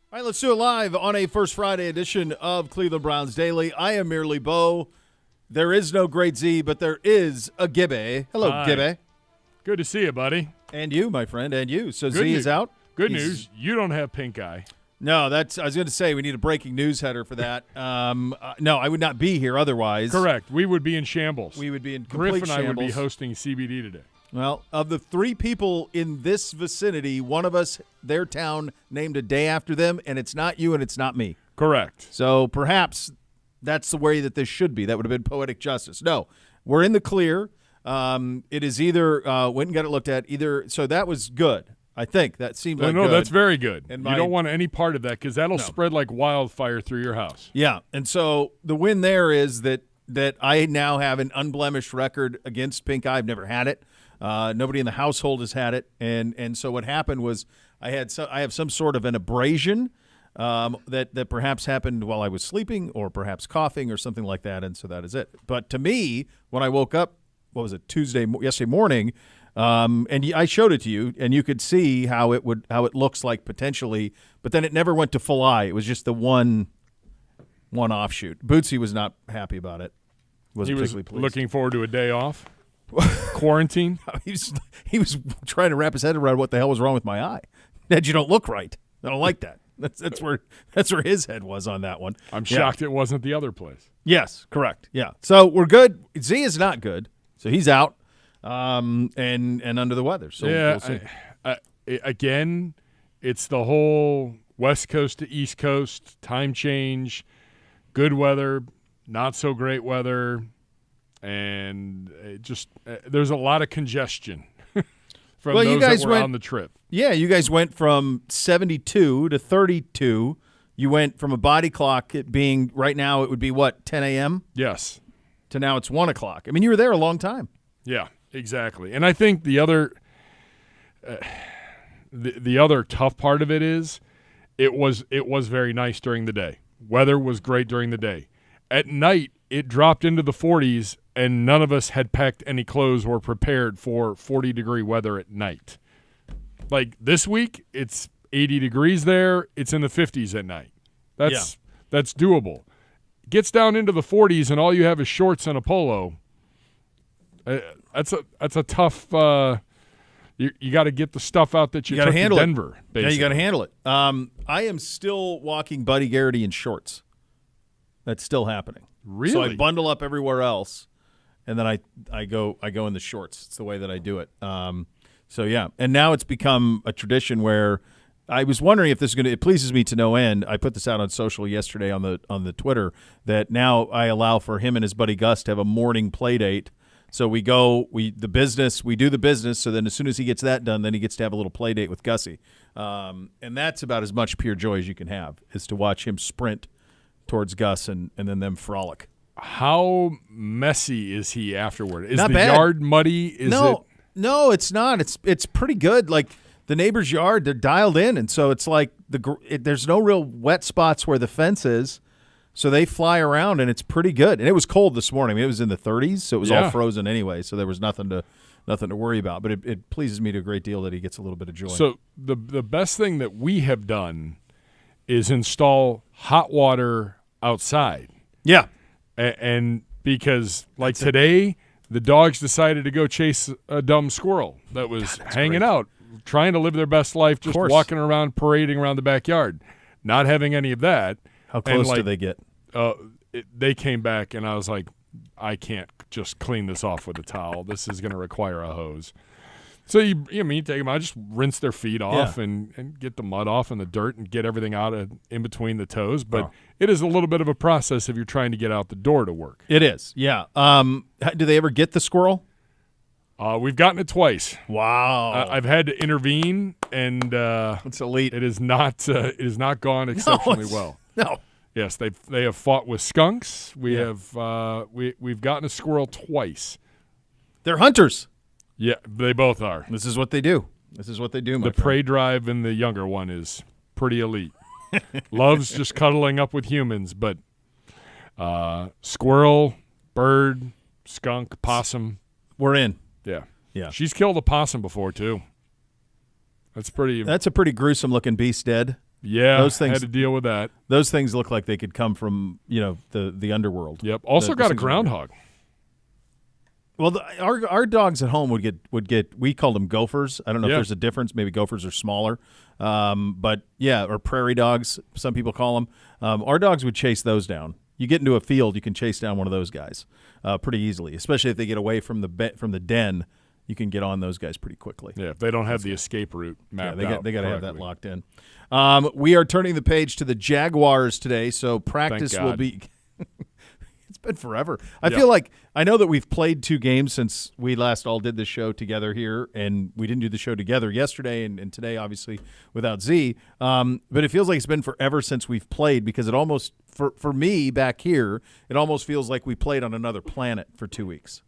All right, let's do it live on a First Friday edition of Cleveland Browns Daily. I am merely Bo. There is no great Z, but there is a Gibby. Hello, Hi. Gibby. Good to see you, buddy. And you, my friend, and you. So Good Z news. is out. Good news. You don't have pink eye. No, I was going to say we need a breaking news header for that. No, I would not be here otherwise. Correct. We would be in shambles. We would be in Griff complete and I would be shambles. hosting CBD today. Well, of the three people in this vicinity, one of us, their town, named a day after them, and it's not you and it's not me. Correct. So perhaps that's the way that this should be. That would have been poetic justice. No, we're in the clear. It is either went and got it looked at. So that was good. I think that seemed like no, good. that's very good. And you don't want any part of that because that'll spread like wildfire through your house. Yeah, and so the win there is that I now have an unblemished record against pink eye. I've never had it. Nobody in the household has had it, and so what happened was I have some sort of an abrasion that perhaps happened while I was sleeping, or perhaps coughing, or something like that, and so that is it. But to me, when I woke up, what was it, yesterday morning, and I showed it to you, and you could see how it looks like potentially, but then it never went to full eye. It was just the one offshoot. Bootsy was not happy about it. He was particularly pleased. looking forward to a day off. Quarantine. He was trying to wrap his head around what the hell was wrong with my eye. Dad, you don't look right. I don't like that. That's where his head was on that one. I'm shocked it wasn't the other place. Yes, correct. Yeah. So we're good. Z is not good. So he's out and under the weather. So we'll see. Again, it's the whole West Coast to East Coast time change, good weather, not so great weather. And there's a lot of congestion from those you guys that were on the trip. Yeah, you guys went from 72 to 32. You went from a body clock it being right now it would be what, 10 a.m.? Yes. To now it's 1 o'clock. I mean, you were there a long time. Yeah, exactly. And I think the other the other tough part of it is it was very nice during the day. Weather was great during the day. At night, it dropped into the 40s, and none of us had packed any clothes or prepared for 40-degree weather at night. Like this week, it's 80 degrees there. It's in the 50s at night. That's doable. Gets down into the 40s, and all you have is shorts and a polo. That's a tough. You got to get the stuff out that you took to Denver. Basically. Yeah, you got to handle it. I am still walking Buddy Garrity in shorts. That's still happening. Really? So I bundle up everywhere else, and then I go in the shorts. It's the way that I do it. So yeah, and now it's become a tradition where I was wondering if this is going to. It pleases me to no end. I put this out on social yesterday on the Twitter that now I allow for him and his buddy Gus to have a morning play date. So we do the business. So then as soon as he gets that done, then he gets to have a little play date with Gussie, and that's about as much pure joy as you can have is to watch him sprint towards Gus and then them frolic. How messy is he afterward? Is Not the bad. yard muddy? No, it's not. It's pretty good. Like the neighbor's yard, they're dialed in, and so it's like there's no real wet spots where the fence is, so they fly around, and it's pretty good. And it was cold this morning. I mean, it was in the 30s, so it was all frozen anyway. So there was nothing to worry about. But it pleases me to a great deal that he gets a little bit of joy. So the best thing that we have done is install hot water outside. Yeah. And because like today, the dogs decided to go chase a dumb squirrel that was hanging out, trying to live their best life, just walking around, parading around the backyard, not having any of that. How close do they get? They came back, and I was like, I can't just clean this off with a towel. This is going to require a hose. So you take them out, just rinse their feet off and get the mud off and the dirt and get everything out in between the toes. But it is a little bit of a process if you're trying to get out the door to work. It is, yeah. Do they ever get the squirrel? We've gotten it twice. Wow. I've had to intervene, and it's elite. It is not gone exceptionally well. No. Yes, they have fought with skunks. We've gotten a squirrel twice. They're hunters. Yeah, they both are. This is what they do. The prey drive in the younger one is pretty elite. Loves just cuddling up with humans, but squirrel, bird, skunk, possum. We're in. Yeah. She's killed a possum before too. That's a pretty gruesome looking beast dead. Yeah, those things had to deal with that. Those things look like they could come from the underworld. Yep. Also got a groundhog. Well, our dogs at home would get. We called them gophers. I don't know if there's a difference. Maybe gophers are smaller, but yeah, or prairie dogs. Some people call them. Our dogs would chase those down. You get into a field, you can chase down one of those guys pretty easily, especially if they get away from the den. You can get on those guys pretty quickly. Yeah, if they don't have the escape route mapped out. They got to have that locked in. We are turning the page to the Jaguars today, so practice will be. It's been forever. I feel like I know that we've played 2 games since we last all did the show together here, and we didn't do the show together yesterday and today, obviously, without Z. But it feels like it's been forever since we've played because it almost, for me back here, it almost feels like we played on another planet for 2 weeks.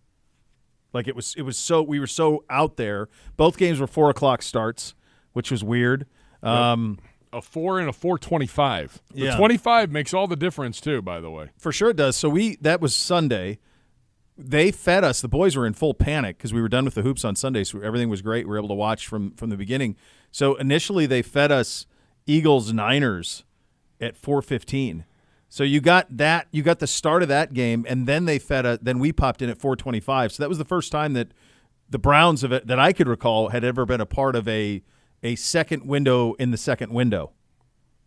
Like it was so we were so out there. Both games were 4:00 starts, which was weird. A 4 and a 4:25. The 25 25 makes all the difference too, by the way. For sure it does. So that was Sunday. They fed us. The boys were in full panic because we were done with the hoops on Sunday, so everything was great. We were able to watch from the beginning. So initially they fed us Eagles-Niners at 4:15. So you got that. You got the start of that game, and then they fed us. Then we popped in at 4:25. So that was the first time that the Browns that I could recall had ever been a part of a second window in the second window.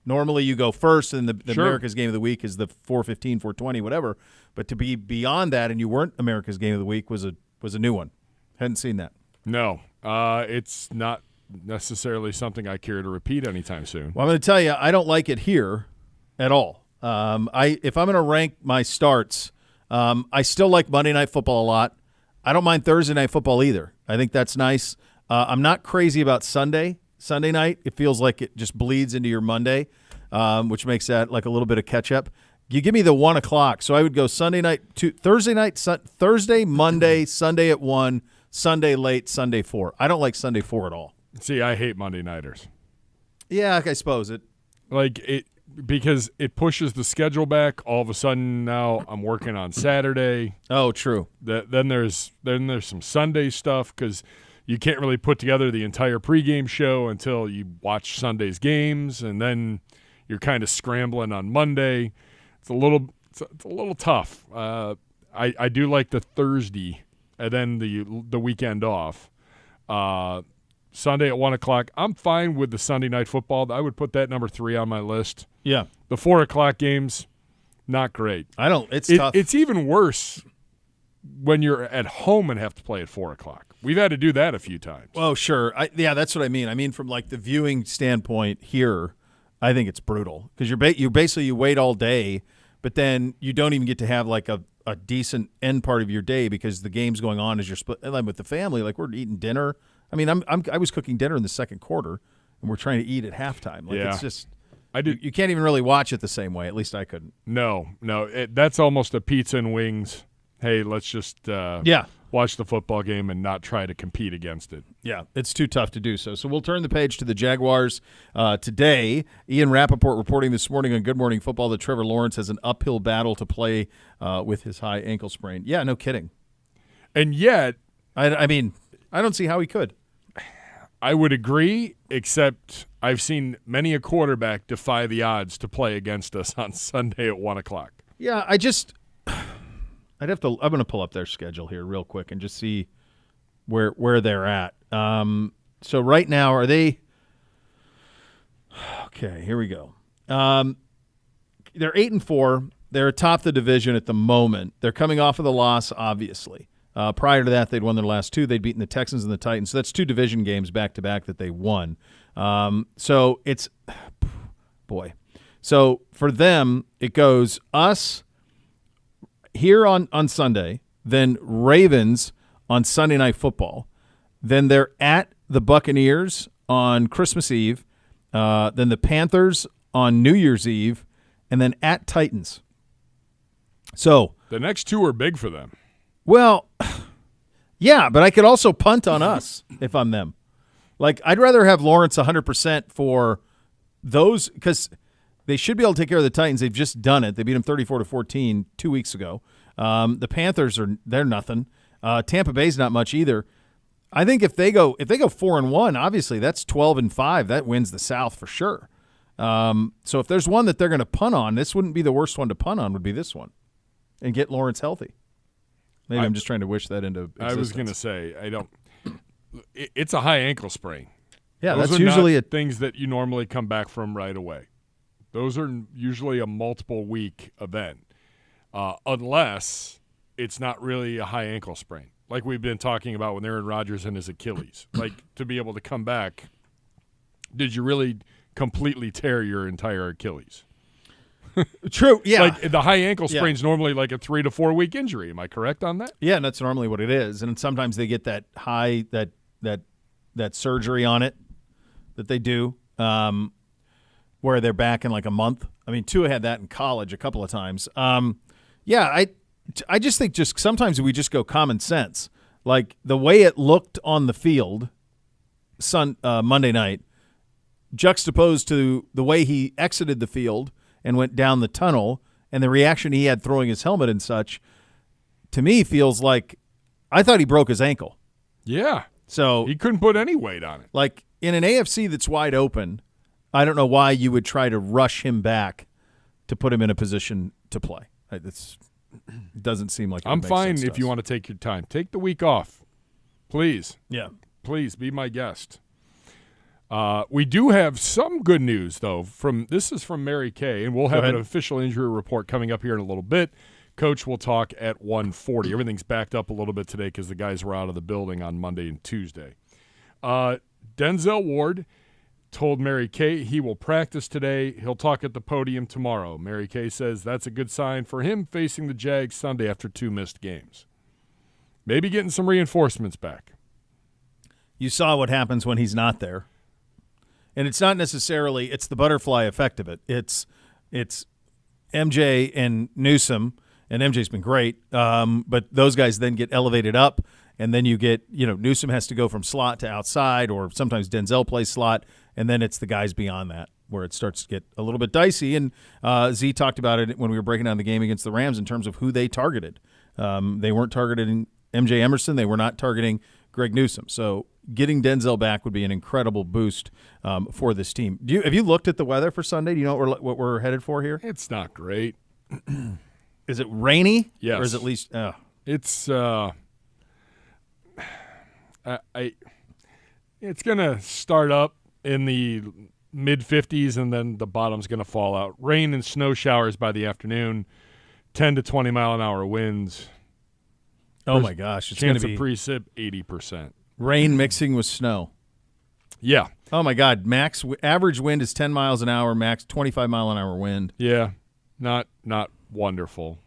Normally you go first, and the America's Game of the Week is the 4:15, 4:20, whatever. But to be beyond that and you weren't America's Game of the Week was a new one. Hadn't seen that. No, it's not necessarily something I care to repeat anytime soon. Well, I'm going to tell you, I don't like it here at all. If I'm going to rank my starts, I still like Monday Night Football a lot. I don't mind Thursday Night Football either. I think that's nice. I'm not crazy about Sunday night. It feels like it just bleeds into your Monday, which makes that like a little bit of catch-up. You give me the 1 o'clock, so I would go Sunday night, Thursday, Monday, Sunday at 1, Sunday late, Sunday 4. I don't like Sunday 4 at all. See, I hate Monday nighters. Yeah, I suppose it. Because it pushes the schedule back. All of a sudden now I'm working on Saturday. Oh, true. Then there's some Sunday stuff because you can't really put together the entire pregame show until you watch Sunday's games, and then you're kind of scrambling on Monday. It's a little tough. I do like the Thursday and then the weekend off. Sunday at 1 o'clock. I'm fine with the Sunday Night Football. I would put that number 3 on my list. Yeah. The 4 o'clock games, not great. It's tough. It's even worse when you're at home and have to play at 4 o'clock. We've had to do that a few times. Oh, sure. That's what I mean. I mean, from like the viewing standpoint here, I think it's brutal because you wait all day, but then you don't even get to have like a decent end part of your day because the game's going on as you're split with the family. Like we're eating dinner. I mean, I was cooking dinner in the second quarter, and we're trying to eat at halftime. Like it's just you can't even really watch it the same way. At least I couldn't. No, that's almost a pizza and wings. Hey, let's just watch the football game and not try to compete against it. Yeah, it's too tough to do so. So we'll turn the page to the Jaguars today. Ian Rappaport reporting this morning on Good Morning Football that Trevor Lawrence has an uphill battle to play with his high ankle sprain. Yeah, no kidding. And yet, I mean, I don't see how he could. I would agree, except I've seen many a quarterback defy the odds to play against us on Sunday at 1 o'clock. Yeah, I'm going to pull up their schedule here real quick and just see where they're at. So right now, are they – okay, here we go. They're 8-4. They're atop the division at the moment. They're coming off of the loss, obviously. Prior to that, they'd won their last 2. They'd beaten the Texans and the Titans. So that's 2 division games back-to-back that they won. So it's – boy. So for them, it goes us here on Sunday, then Ravens on Sunday Night Football. Then they're at the Buccaneers on Christmas Eve. Then the Panthers on New Year's Eve. And then at Titans. So the next 2 are big for them. Well, yeah, but I could also punt on us if I'm them. Like, I'd rather have Lawrence 100% for those because they should be able to take care of the Titans. They've just done it. They beat them 34-14 2 weeks ago. The Panthers they're nothing. Tampa Bay's not much either. I think if they go 4-1, obviously that's 12-5. That wins the South for sure. So if there's one that they're going to punt on, this wouldn't be the worst one to punt on. Would be this one, and get Lawrence healthy. Maybe I'm just trying to wish that into existence. I was going to say I don't. It's a high ankle sprain. Yeah, Those that's are usually not things that you normally come back from right away. Those are usually a multiple week event, unless it's not really a high ankle sprain, like we've been talking about with Aaron Rodgers and his Achilles. Like, to be able to come back, did you really completely tear your entire Achilles? True. Yeah. Like the high ankle sprain is normally like a 3 to 4 week injury. Am I correct on that? Yeah, and that's normally what it is. And sometimes they get that high that surgery on it that they do, where they're back in like a month. I mean, Tua had that in college a couple of times. Yeah, I just think sometimes we just go common sense. Like the way it looked on the field Monday night, juxtaposed to the way he exited the field and went down the tunnel, and the reaction he had throwing his helmet and such, to me feels like I thought he broke his ankle. Yeah. So he couldn't put any weight on it. Like in an AFC that's wide open, I don't know why you would try to rush him back to put him in a position to play. It doesn't seem like it I'm makes fine sense if to you us. want to take your time. Take the week off. Please. Yeah. Please be my guest. We do have some good news, though. This is from Mary Kay, and we'll have an official injury report coming up here in a little bit. Coach will talk at 1:40. Everything's backed up a little bit today because the guys were out of the building on Monday and Tuesday. Denzel Ward told Mary Kay he will practice today. He'll talk at the podium tomorrow. Mary Kay says that's a good sign for him facing the Jags Sunday after 2 missed games. Maybe getting some reinforcements back. You saw what happens when he's not there. And it's not necessarily it's the butterfly effect of it. It's MJ and Newsome, and MJ's been great, but those guys then get elevated up, and then you get Newsome has to go from slot to outside, or sometimes Denzel plays slot, and then it's the guys beyond that where it starts to get a little bit dicey. And Z talked about it when we were breaking down the game against the Rams in terms of who they targeted. They weren't targeting MJ Emerson. They were not targeting Greg Newsome. So getting Denzel back would be an incredible boost for this team. Have you looked at the weather for Sunday? Do you know what we're headed for here? It's not great. Is it rainy? Yes. Or is it at least It's it's going to start up in the mid-50s, and then the bottom's going to fall out. Rain and snow showers by the afternoon, 10 to 20-mile-an-hour winds. Oh, my gosh. It's going to be precip, 80%. Rain mixing with snow. Yeah. Oh, my God. Max average wind is 10 miles an hour, max 25-mile-an-hour wind. Yeah. Not wonderful.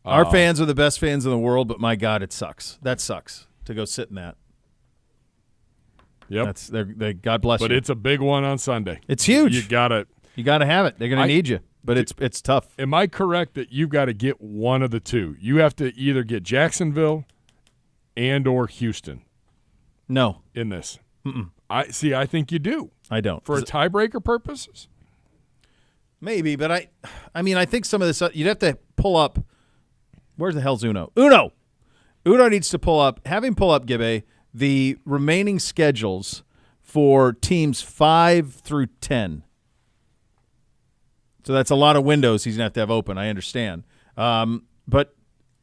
Our fans are the best fans in the world, but my God, it sucks. That sucks to go sit in that. Yep. God bless you. But it's a big one on Sunday. It's huge. You got to have it. They're going to need you. But it's tough. Am I correct that you've got to get one of the two? You have to either get Jacksonville and or Houston. No. In this. I think you do. I don't. For tiebreaker purposes? Maybe, but I mean, I think some of this you'd have to pull up. Where the hell's Uno? Uno needs to pull up. Have him pull up, Gibbe, the remaining schedules for teams 5 through 10. So that's a lot of windows he's going to have open. I understand. But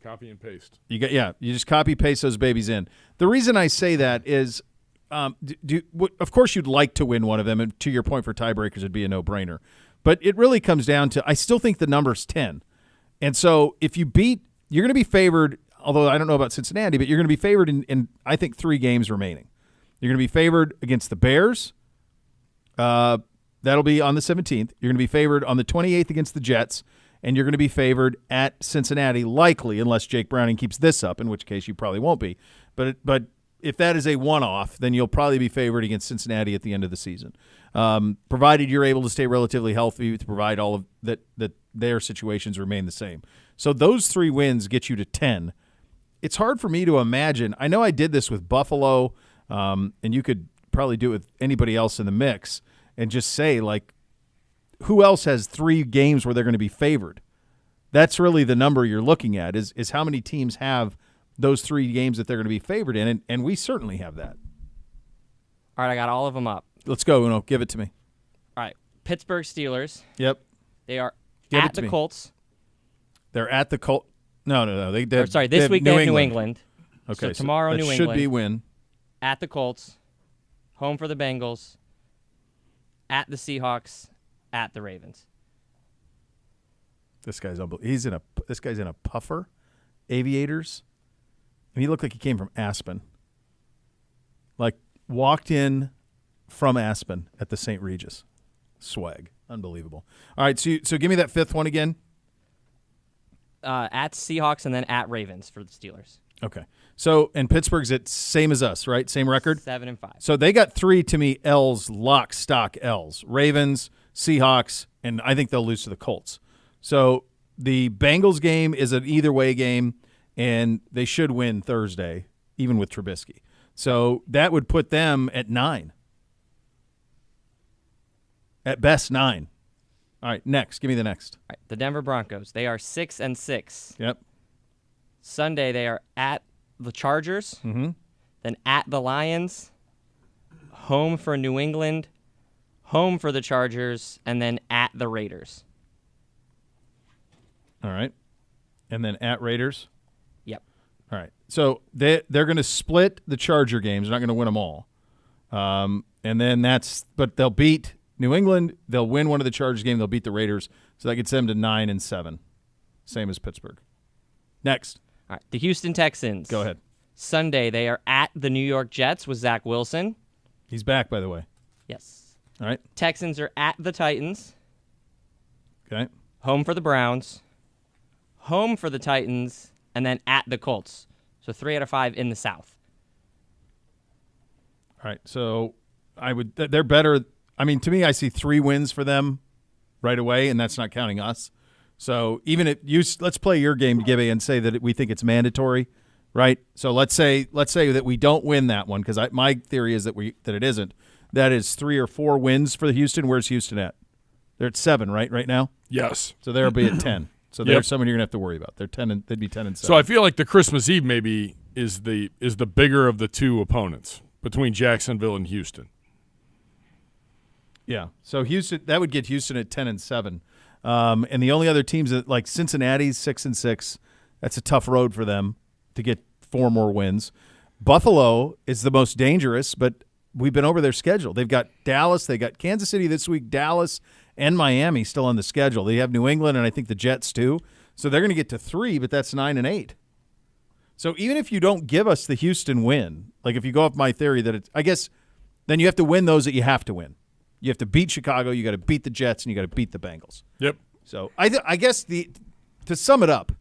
copy and paste. You just copy paste those babies in. The reason I say that is, of course you'd like to win one of them, and to your point for tiebreakers it'd be a no-brainer. But it really comes down to I still think the number's 10. And so if you beat, you're going to be favored, although I don't know about Cincinnati, but you're going to be favored in I think 3 games remaining. You're going to be favored against the Bears. That'll be on the 17th. You're going to be favored on the 28th against the Jets, and you're going to be favored at Cincinnati, likely, unless Jake Browning keeps this up, in which case you probably won't be. But if that is a one-off, then you'll probably be favored against Cincinnati at the end of the season, provided you're able to stay relatively healthy to provide all of that their situations remain the same. So those 3 wins get you to 10. It's hard for me to imagine. I know I did this with Buffalo, and you could probably do it with anybody else in the mix, and just say, like, who else has 3 games where they're going to be favored? That's really the number you're looking at, is how many teams have those 3 games that they're going to be favored in, and we certainly have that. All right, I got all of them up. Let's go, Uno. Give it to me. All right. Pittsburgh Steelers. Yep. They are Give it at to the me. Colts. They're at the Colt. No. This week they have New England. Okay, So tomorrow, that New should England. be win. At the Colts. Home for the Bengals. At the Seahawks. At the Ravens. This guy's unbelievable. This guy's in a puffer, aviators. And he looked like he came from Aspen. Like walked in from Aspen at the St. Regis. Swag. Unbelievable. All right, so give me that fifth one again. At Seahawks and then at Ravens for the Steelers. Okay. So, and Pittsburgh's at same as us, right? Same record? 7-5. So they got three, to me, L's, lock, stock L's. Ravens, Seahawks, and I think they'll lose to the Colts. So the Bengals game is an either-way game, and they should win Thursday, even with Trubisky. So that would put them at 9. At best, 9. All right, next. Give me the next. All right, the Denver Broncos. They are 6-6. Yep. Sunday they are at the Chargers, then at the Lions, home for New England, home for the Chargers, and then at the Raiders. All right. And then at Raiders? Yep. All right. So they're going to split the Charger games. They're not going to win them all. And then but they'll beat New England. They'll win one of the Chargers games. They'll beat the Raiders. So that gets them to 9-7. Same as Pittsburgh. Next. All right, the Houston Texans. Go ahead. Sunday they are at the New York Jets with Zach Wilson. He's back, by the way. Yes. All right. Texans are at the Titans. Okay. Home for the Browns. Home for the Titans, and then at the Colts. So 3 out of 5 in the South. All right. So they're better. I mean, to me, I see 3 wins for them right away, and that's not counting us. So even if let's play your game, Gibby, and say that we think it's mandatory, right? So let's say that we don't win that one, because my theory is that it isn't. That is 3 or 4 wins for the Houston. Where's Houston at? They're at 7, right now. Yes. So they'll be at 10. So there's someone you're gonna have to worry about. They'd be 10-7. So I feel like the Christmas Eve maybe is the bigger of the two opponents between Jacksonville and Houston. Yeah. So Houston, that would get Houston at 10-7. And the only other teams that, like Cincinnati's 6-6, that's a tough road for them to get 4 more wins. Buffalo is the most dangerous, but we've been over their schedule. They've got Dallas, they got Kansas City this week, Dallas and Miami still on the schedule. They have New England and I think the Jets too. So they're going to get to 3, but that's 9-8. So even if you don't give us the Houston win, like if you go off my theory that I guess then you have to win those that you have to win. You have to beat Chicago, you got to beat the Jets, and you got to beat the Bengals. Yep. So I guess to sum it up,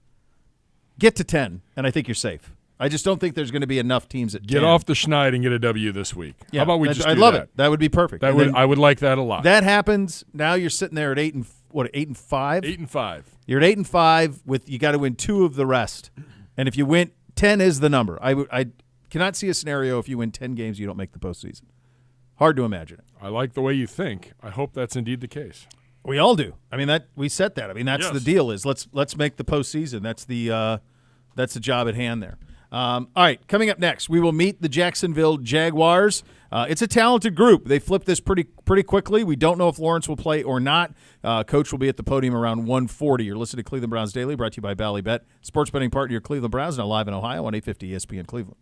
get to 10, and I think you're safe. I just don't think there's going to be enough teams at 10. Get off the schneid and get a W this week. Yeah, how about we just do I'd love that? it. That would be perfect. I would like that a lot. That happens. Now you're sitting there at 8-5. 8-5. You're at 8-5 with you got to win 2 of the rest. And if you win 10 is the number. I cannot see a scenario if you win 10 games you don't make the postseason. Hard to imagine it. I like the way you think. I hope that's indeed the case. We all do. I mean we set that. I mean that's Yes. the deal is let's make the postseason. That's the job at hand there. All right, coming up next, we will meet the Jacksonville Jaguars. It's a talented group. They flipped this pretty quickly. We don't know if Lawrence will play or not. Coach will be at the podium around 1:40. You're listening to Cleveland Browns Daily, brought to you by Ballybet, sports betting partner of your Cleveland Browns, now live in Ohio on 850 ESPN Cleveland.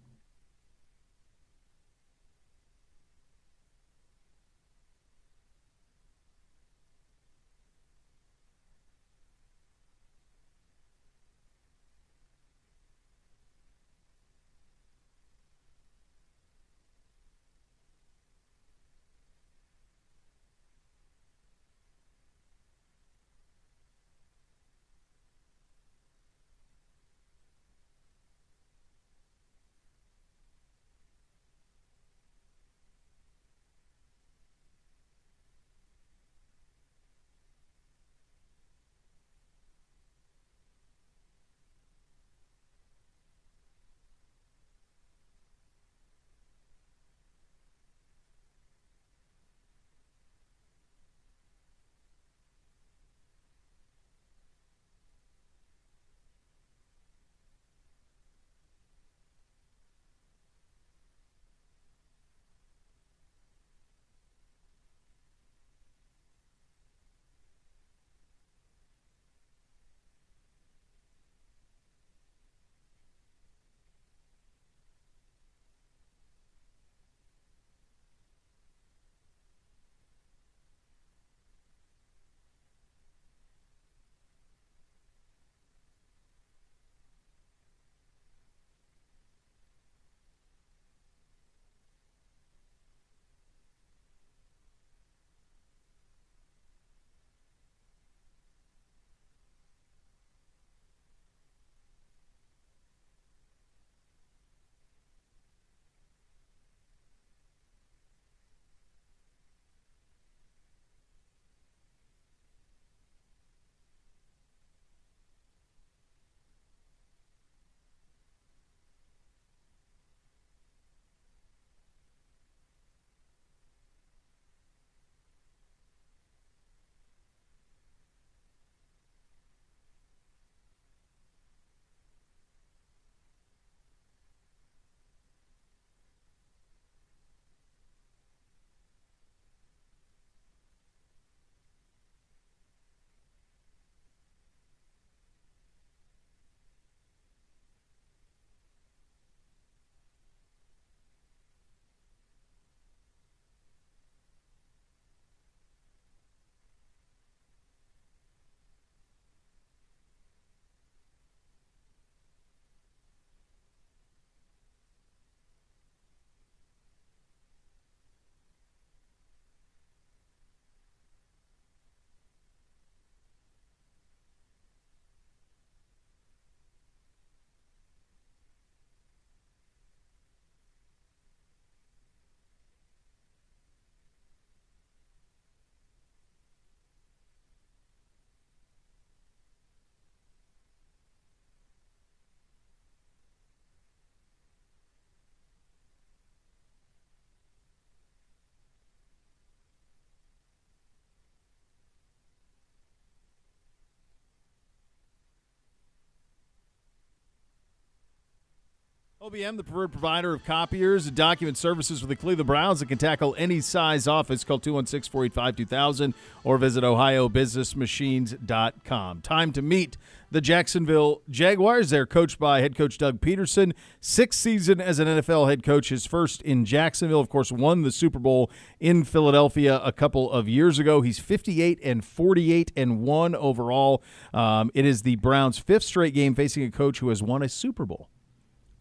OBM, the preferred provider of copiers and document services for the Cleveland Browns that can tackle any size office. Call 216-485-2000 or visit ohiobusinessmachines.com. Time to meet the Jacksonville Jaguars. They're coached by head coach Doug Peterson. 6th season as an NFL head coach, his first in Jacksonville. Of course, won the Super Bowl in Philadelphia a couple of years ago. He's 58-48-1 overall. It is the Browns' 5th straight game facing a coach who has won a Super Bowl.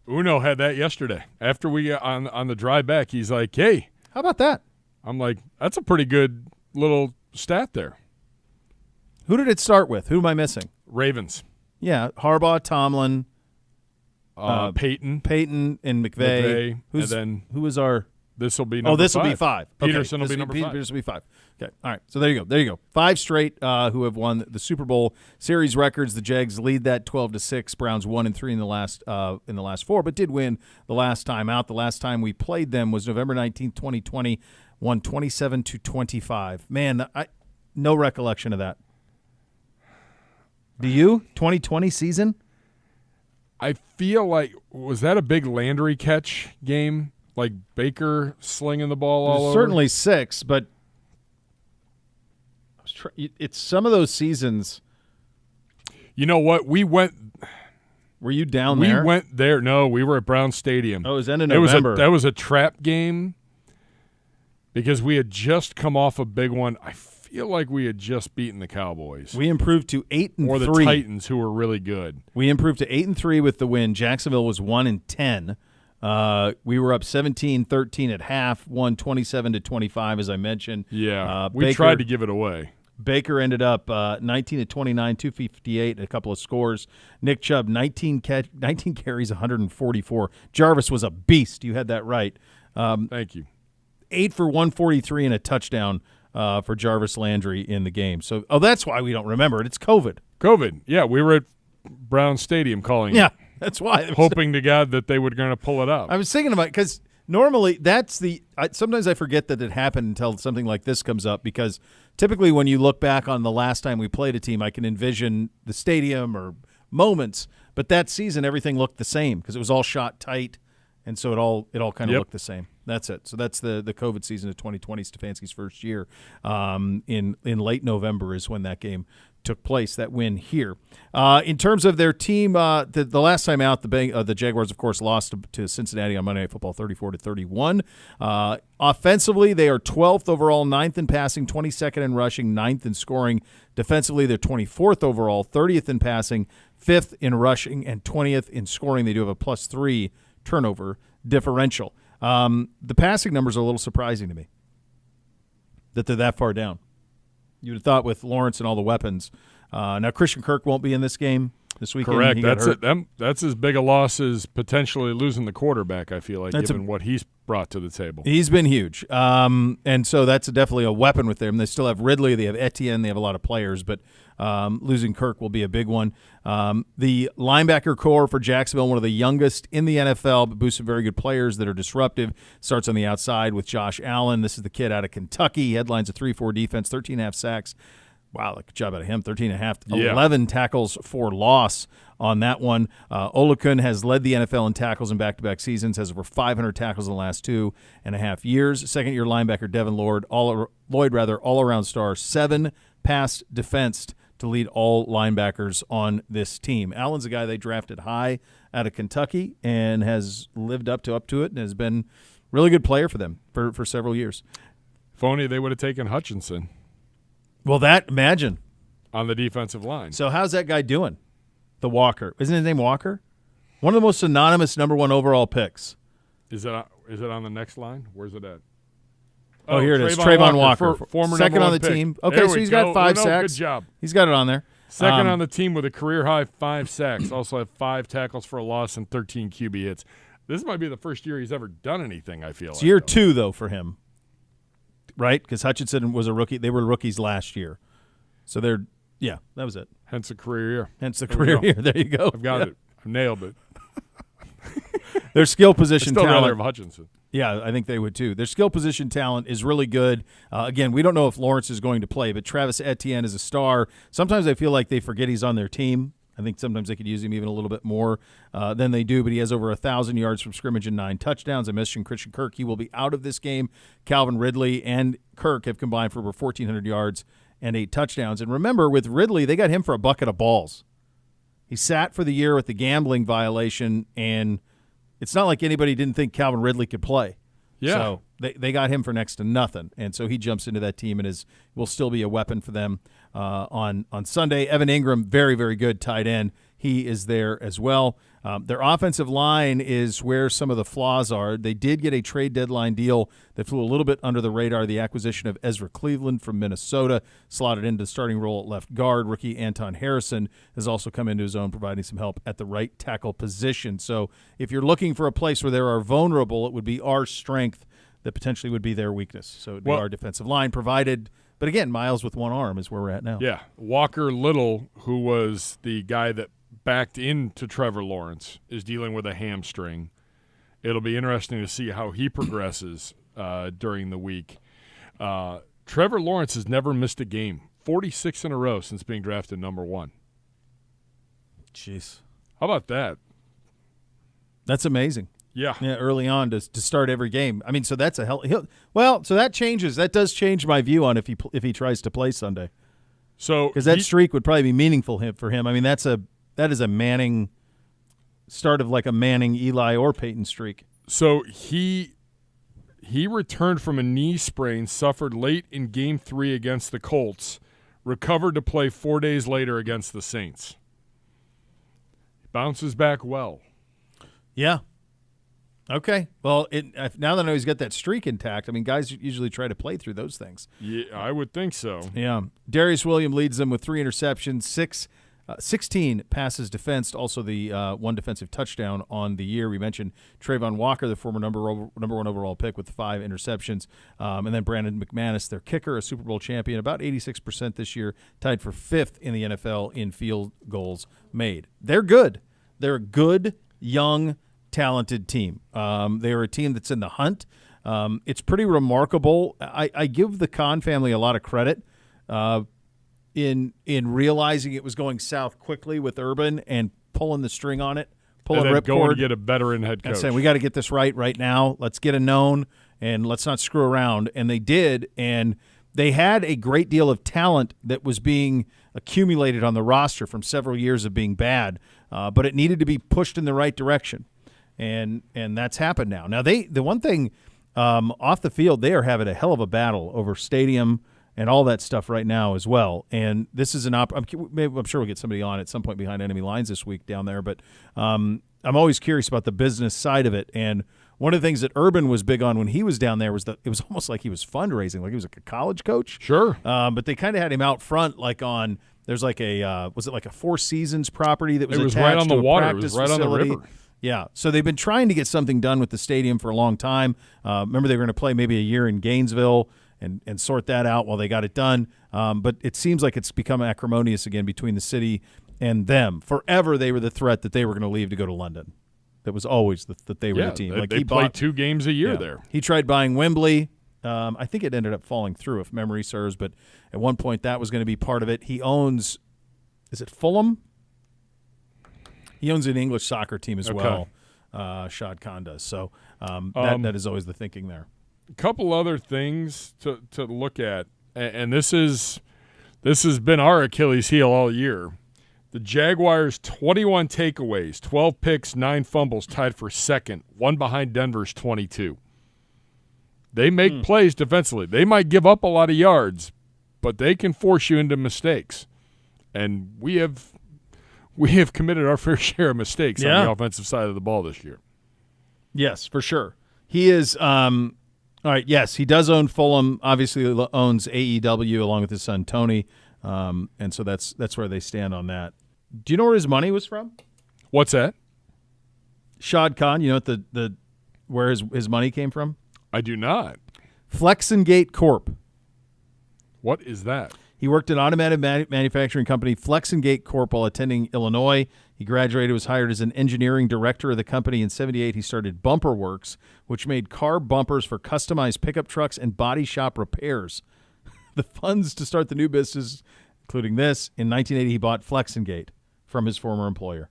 Uno had that yesterday. After we got on the drive back, he's like, hey. How about that? I'm like, that's a pretty good little stat there. Who did it start with? Who am I missing? Ravens. Yeah, Harbaugh, Tomlin, Peyton, and McVay. And who was our? This will be number 5. This will be 5. Peterson will be number 5. Peterson will be 5. Okay, all right. So there you go. 5 straight who have won the Super Bowl series records. The Jags lead that 12-6. Browns 1-3 in the last 4, but did win the last time out. The last time we played them was November 19th, 2020. Won 27-25. Man, no recollection of that. Do you? 2020 season? I feel like, was that a big Landry catch game? Like Baker slinging the ball all over? Certainly 6, but it's some of those seasons. You know what? Were you down there? We went there. No, we were at Brown Stadium. Oh, it was end of November. That was a trap game because we had just come off a big one. I feel like we had just beaten the Cowboys. We improved to 8-3. Or the Titans, who were really good. We improved to 8-3 with the win. Jacksonville was 1-10. We were up 17-13 at half, won 27-25, as I mentioned. Yeah, we tried to give it away. Baker ended up 19-29, 258, a couple of scores. Nick Chubb, 19 carries, 144. Jarvis was a beast. You had that right. Thank you. 8 for 143 and a touchdown for Jarvis Landry in the game. So, that's why we don't remember it. It's COVID. Yeah, we were at Brown Stadium calling it. Yeah, that's why. Hoping to God that they were going to pull it out. I was thinking about it because normally that's sometimes I forget that it happened until something like this comes up, because typically when you look back on the last time we played a team, I can envision the stadium or moments, but that season everything looked the same because it was all shot tight, and so it all kind of looked the same. That's it. So that's the COVID season of 2020, Stefanski's first year. In late November is when that game took place, that win here. In terms of their team, the last time out, the Jaguars, of course, lost to Cincinnati on Monday Night Football 34-31. Offensively, they are 12th overall, 9th in passing, 22nd in rushing, 9th in scoring. Defensively, they're 24th overall, 30th in passing, 5th in rushing, and 20th in scoring. They do have a +3 turnover differential. The passing numbers are a little surprising to me that they're that far down. You'd have thought with Lawrence and all the weapons. Now, Christian Kirk won't be in this game this weekend. Correct. That's as big a loss as potentially losing the quarterback, I feel like, given what he's brought to the table. He's been huge. And so that's definitely a weapon with them. They still have Ridley. They have Etienne. They have a lot of players, but losing Kirk will be a big one. The linebacker core for Jacksonville, one of the youngest in the NFL, but boasts some very good players that are disruptive. Starts on the outside with Josh Allen. This is the kid out of Kentucky. Headlines a 3-4 defense, 13.5 sacks. Wow, good job out of him. 13.5, 11 tackles for loss on that one. Olakun has led the NFL in tackles in back-to-back seasons, has over 500 tackles in the last 2.5 years. Second-year linebacker Devin Lloyd, all-around star, 7 pass defensed to lead all linebackers on this team. Allen's a guy they drafted high out of Kentucky and has lived up to it and has been a really good player for them for several years. If only they would have taken Hutchinson. Well, imagine. On the defensive line. So how's that guy doing? The Walker. Isn't his name Walker? One of the most anonymous number 1 overall picks. Is it on the next line? Where's it at? Oh, here it is. Trayvon Walker. Former second on the pick. team. Okay, so he's got 5 sacks. Good job. He's got it on there. Second on the team with a career-high 5 sacks. Also have 5 tackles for a loss and 13 QB hits. This might be the first year he's ever done anything, I feel like. It's year 2, though, for him. Right? Because Hutchinson was a rookie. They were rookies last year. So that was it. Hence a career year. There you go. I've got it. I've nailed it. Their skill position talent. talent. Rather have Hutchinson. Yeah, I think they would too. Their skill position talent is really good. Again, we don't know if Lawrence is going to play, but Travis Etienne is a star. Sometimes I feel like they forget he's on their team. I think sometimes they could use him even a little bit more than they do, but he has over 1,000 yards from scrimmage and 9 touchdowns. I mentioned Christian Kirk. He will be out of this game. Calvin Ridley and Kirk have combined for over 1,400 yards and 8 touchdowns. And remember, with Ridley, they got him for a bucket of balls. He sat for the year with the gambling violation, and it's not like anybody didn't think Calvin Ridley could play. Yeah. So they got him for next to nothing, and so he jumps into that team and will still be a weapon for them on Sunday. Evan Ingram, very, very good tight end. He is there as well. Their offensive line is where some of the flaws are. They did get a trade deadline deal that flew a little bit under the radar, the acquisition of Ezra Cleveland from Minnesota, slotted into the starting role at left guard. Rookie Anton Harrison has also come into his own, providing some help at the right tackle position. So if you're looking for a place where there are vulnerable, it would be our strength that potentially would be their weakness. So it would be our defensive line provided. But again, Miles with one arm is where we're at now. Yeah. Walker Little, who was the guy that backed into Trevor Lawrence, is dealing with a hamstring. It'll be interesting to see how he progresses during the week. Trevor Lawrence has never missed a game, 46 in a row since being drafted number 1. Jeez. How about that? That's amazing. Yeah. Early on to start every game. I mean, so that's a hell. So that changes. That does change my view on if he tries to play Sunday. So because that streak would probably be meaningful for him. I mean, that is a Manning start of like a Manning, Eli, or Peyton streak. So he returned from a knee sprain suffered late in Game 3 against the Colts, recovered to play 4 days later against the Saints. Bounces back well. Yeah. Okay. Well, now that I know he's got that streak intact, I mean, guys usually try to play through those things. Yeah, I would think so. Yeah. Darius Williams leads them with 3 interceptions, 16 passes defensed, also the 1 defensive touchdown on the year. We mentioned Trayvon Walker, the former number 1 overall pick, with 5 interceptions. And then Brandon McManus, their kicker, a Super Bowl champion, about 86% this year, tied for 5th in the NFL in field goals made. They're good. They're a good, young, talented team. They are a team that's in the hunt. It's pretty remarkable. I give the Khan family a lot of credit in realizing it was going south quickly with Urban and pulling the string on it, pulling and then ripcord, going to get a veteran head coach. And saying, we got to get this right now. Let's get a known, and let's not screw around. And they did, and they had a great deal of talent that was being accumulated on the roster from several years of being bad, but it needed to be pushed in the right direction. And that's happened now. Now, the one thing off the field, they are having a hell of a battle over stadium and all that stuff right now as well. And this is I'm sure we'll get somebody on at some point behind enemy lines this week down there. But I'm always curious about the business side of it. And one of the things that Urban was big on when he was down there was that it was almost like he was fundraising, like he was like a college coach. Sure. But they kind of had him out front, like on there's like a was it like a Four Seasons property that was attached right on the to a water. practice It was right facility. on the river. Yeah, so they've been trying to get something done with the stadium for a long time. Remember, they were going to play maybe a year in Gainesville and sort that out while they got it done. But it seems like it's become acrimonious again between the city and them. Forever, they were the threat that they were going to leave to go to London. That was always that they were the team. Like they played 2 games a year there. He tried buying Wembley. I think it ended up falling through, if memory serves. But at one point, that was going to be part of it. He owns, is it Fulham? He owns an English soccer team as well. Shad Khan does. So that is always the thinking there. A couple other things to look at, and this has been our Achilles heel all year. The Jaguars, 21 takeaways, 12 picks, 9 fumbles, tied for second, one behind Denver's 22. They make plays defensively. They might give up a lot of yards, but they can force you into mistakes. And we have committed our fair share of mistakes on the offensive side of the ball this year. Yes, for sure. He is all right, yes, he does own Fulham, obviously owns AEW along with his son Tony. And so that's where they stand on that. Do you know where his money was from? What's that? Shad Khan, you know what where his money came from? I do not. Flexengate Corp. What is that? He worked at automotive manufacturing company Flexengate Corp while attending Illinois. He graduated, was hired as an engineering director of the company. In 1978, he started Bumper Works, which made car bumpers for customized pickup trucks and body shop repairs. The funds to start the new business, including this, in 1980, he bought Flexengate. from his former employer.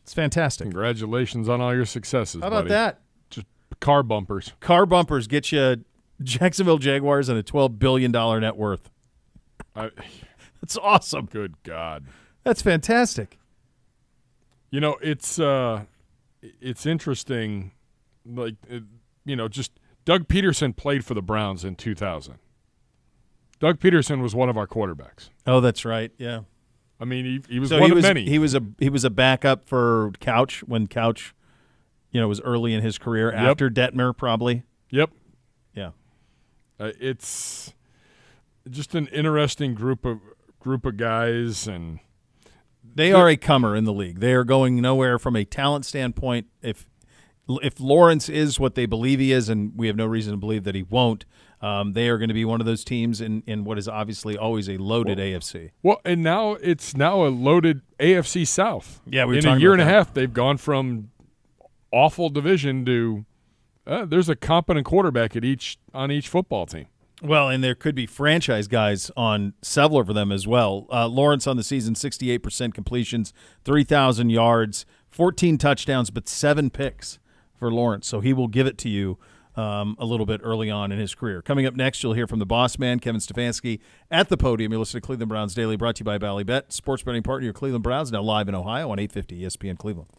It's fantastic. Congratulations on all your successes. How about buddy. that? Just car bumpers. Car bumpers get you Jacksonville Jaguars and a $12 billion net worth. That's awesome. Good God. That's fantastic. You know, it's interesting. Like, just Doug Peterson played for the Browns in 2000. Doug Peterson was one of our quarterbacks. Oh, that's right. Yeah. I mean, he was one of many. He was a backup for Couch when Couch, was early in his career after Detmer, probably. Yep. Yeah. It's just an interesting group of guys, and they are a comer in the league. They are going nowhere from a talent standpoint. If Lawrence is what they believe he is, and we have no reason to believe that he won't, they are going to be one of those teams in what is obviously always a loaded AFC. Well, and now it's a loaded AFC South. Yeah, in a year and a half, they've gone from awful division to there's a competent quarterback on each football team. Well, and there could be franchise guys on several of them as well. Lawrence on the season, 68% completions, 3,000 yards, 14 touchdowns, but 7 picks for Lawrence. So he will give it to you a little bit early on in his career. Coming up next, you'll hear from the boss man, Kevin Stefanski, at the podium. You're listening to Cleveland Browns Daily, brought to you by Ballybet, sports betting partner, your Cleveland Browns, now live in Ohio on 850 ESPN Cleveland.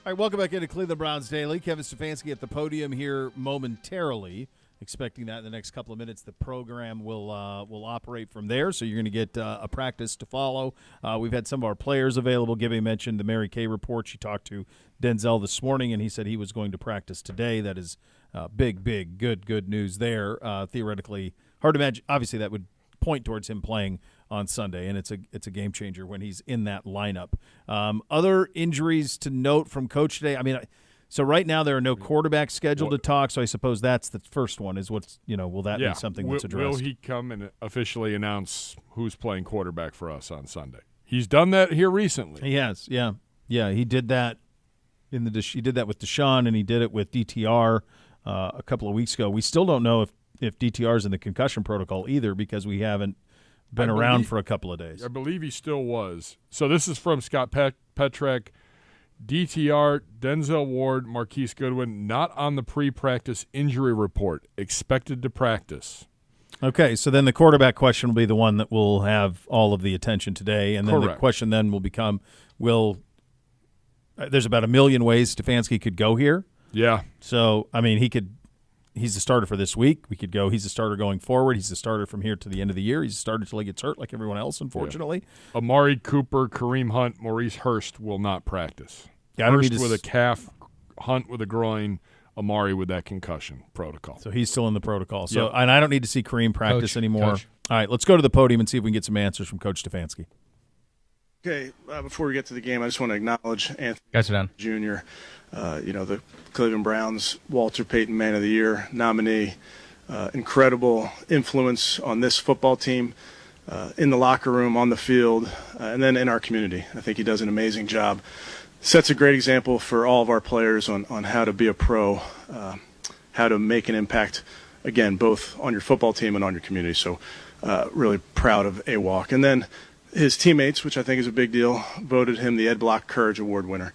All right, welcome back into Cleveland Browns Daily. Kevin Stefanski at the podium here momentarily. Expecting that in the next couple of minutes. The program will operate from there, so you're going to get a practice to follow. We've had some of our players available. Gibby mentioned the Mary Kay report. She talked to Denzel this morning, and he said he was going to practice today. That is big, good news there. Theoretically, hard to imagine. Obviously, that would point towards him playing on Sunday, and it's a game changer when he's in that lineup. Other injuries to note from Coach today. I mean, so right now there are no quarterbacks scheduled to talk. So I suppose that's the first one. Is what's will that be something that's addressed? Will he come and officially announce who's playing quarterback for us on Sunday? He's done that here recently. He has, yeah. He did that he did that with Deshaun, and he did it with DTR a couple of weeks ago. We still don't know if DTR is in the concussion protocol either because we haven't been around for a couple of days. I believe he still was. So this is from Scott Petrek. DTR, Denzel Ward, Marquise Goodwin, not on the pre-practice injury report, expected to practice. Okay, so then the quarterback question will be the one that will have all of the attention today, and then the question then will become, there's about a million ways Stefanski could go here. Yeah. So, I mean, he's the starter for this week. We could go, he's the starter going forward. He's the starter from here to the end of the year. He's a starter until he gets hurt like everyone else, unfortunately. Yeah. Amari Cooper, Kareem Hunt, Maurice Hurst will not practice. Yeah, Hurst with a calf, Hunt with a groin, Amari with that concussion protocol. So he's still in the protocol. So, and I don't need to see Kareem practice anymore. Coach. All right, let's go to the podium and see if we can get some answers from Coach Stefanski. Okay, before we get to the game, I just want to acknowledge Anthony Guys are done. Jr., the Cleveland Browns Walter Payton Man of the Year nominee. Incredible influence on this football team, in the locker room, on the field, and then in our community. I think he does an amazing job. Sets a great example for all of our players on how to be a pro, how to make an impact, again, both on your football team and on your community. So really proud of AWalk. And then his teammates, which I think is a big deal, voted him the Ed Block Courage Award winner,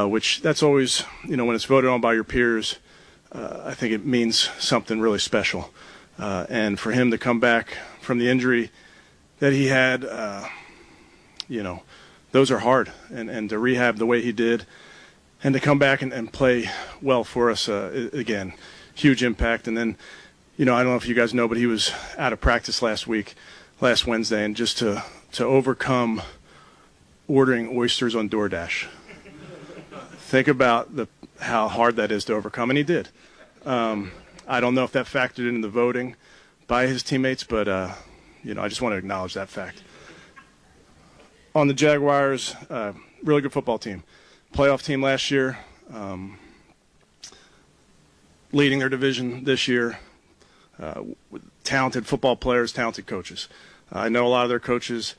which that's always, when it's voted on by your peers, I think it means something really special. And for him to come back from the injury that he had, those are hard. And to rehab the way he did and to come back and play well for us, again, huge impact. And then, I don't know if you guys know, but he was out of practice last Wednesday, and just to overcome ordering oysters on DoorDash. Think about how hard that is to overcome, and he did. I don't know if that factored into the voting by his teammates, but, I just want to acknowledge that fact. On the Jaguars, really good football team. Playoff team last year, leading their division this year. Talented football players, talented coaches. I know a lot of their coaches.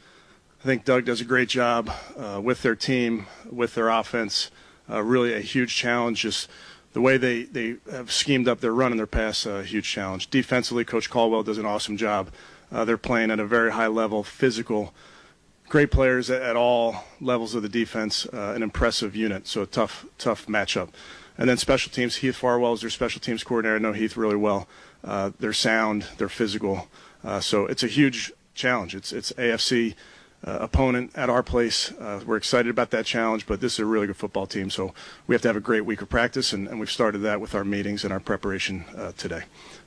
I think Doug does a great job with their team, with their offense. Really a huge challenge. Just the way they have schemed up their run and their pass, a huge challenge. Defensively, Coach Caldwell does an awesome job. They're playing at a very high level, physical. Great players at all levels of the defense, an impressive unit, so a tough matchup. And then special teams, Heath Farwell is their special teams coordinator. I know Heath really well. They're sound, they're physical, so it's a huge challenge. It's AFC opponent at our place. We're excited about that challenge, but this is a really good football team, so we have to have a great week of practice, and we've started that with our meetings and our preparation today.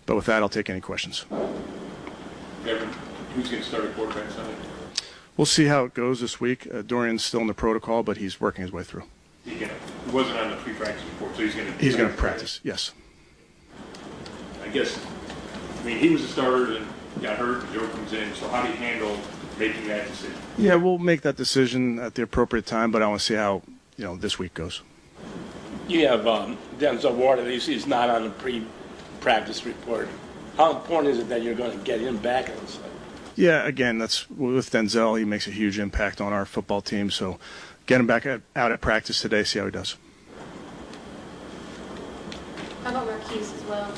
But with that, I'll take any questions. Kevin, who's going to start at quarterback Sunday? We'll see how it goes this week. Dorian's still in the protocol, but he's working his way through. He wasn't on the pre-practice report, so he's going to practice, yes. I guess, he was a starter and got hurt, and Joe comes in, so how do you handle making that decision? Yeah, we'll make that decision at the appropriate time, but I want to see how, this week goes. You have Denzel Ward, at least he's not on the pre-practice report. How important is it that you're going to get him back on this? Yeah, again, that's with Denzel. He makes a huge impact on our football team. So get him back out at practice today, see how he does. How about Marquise as well?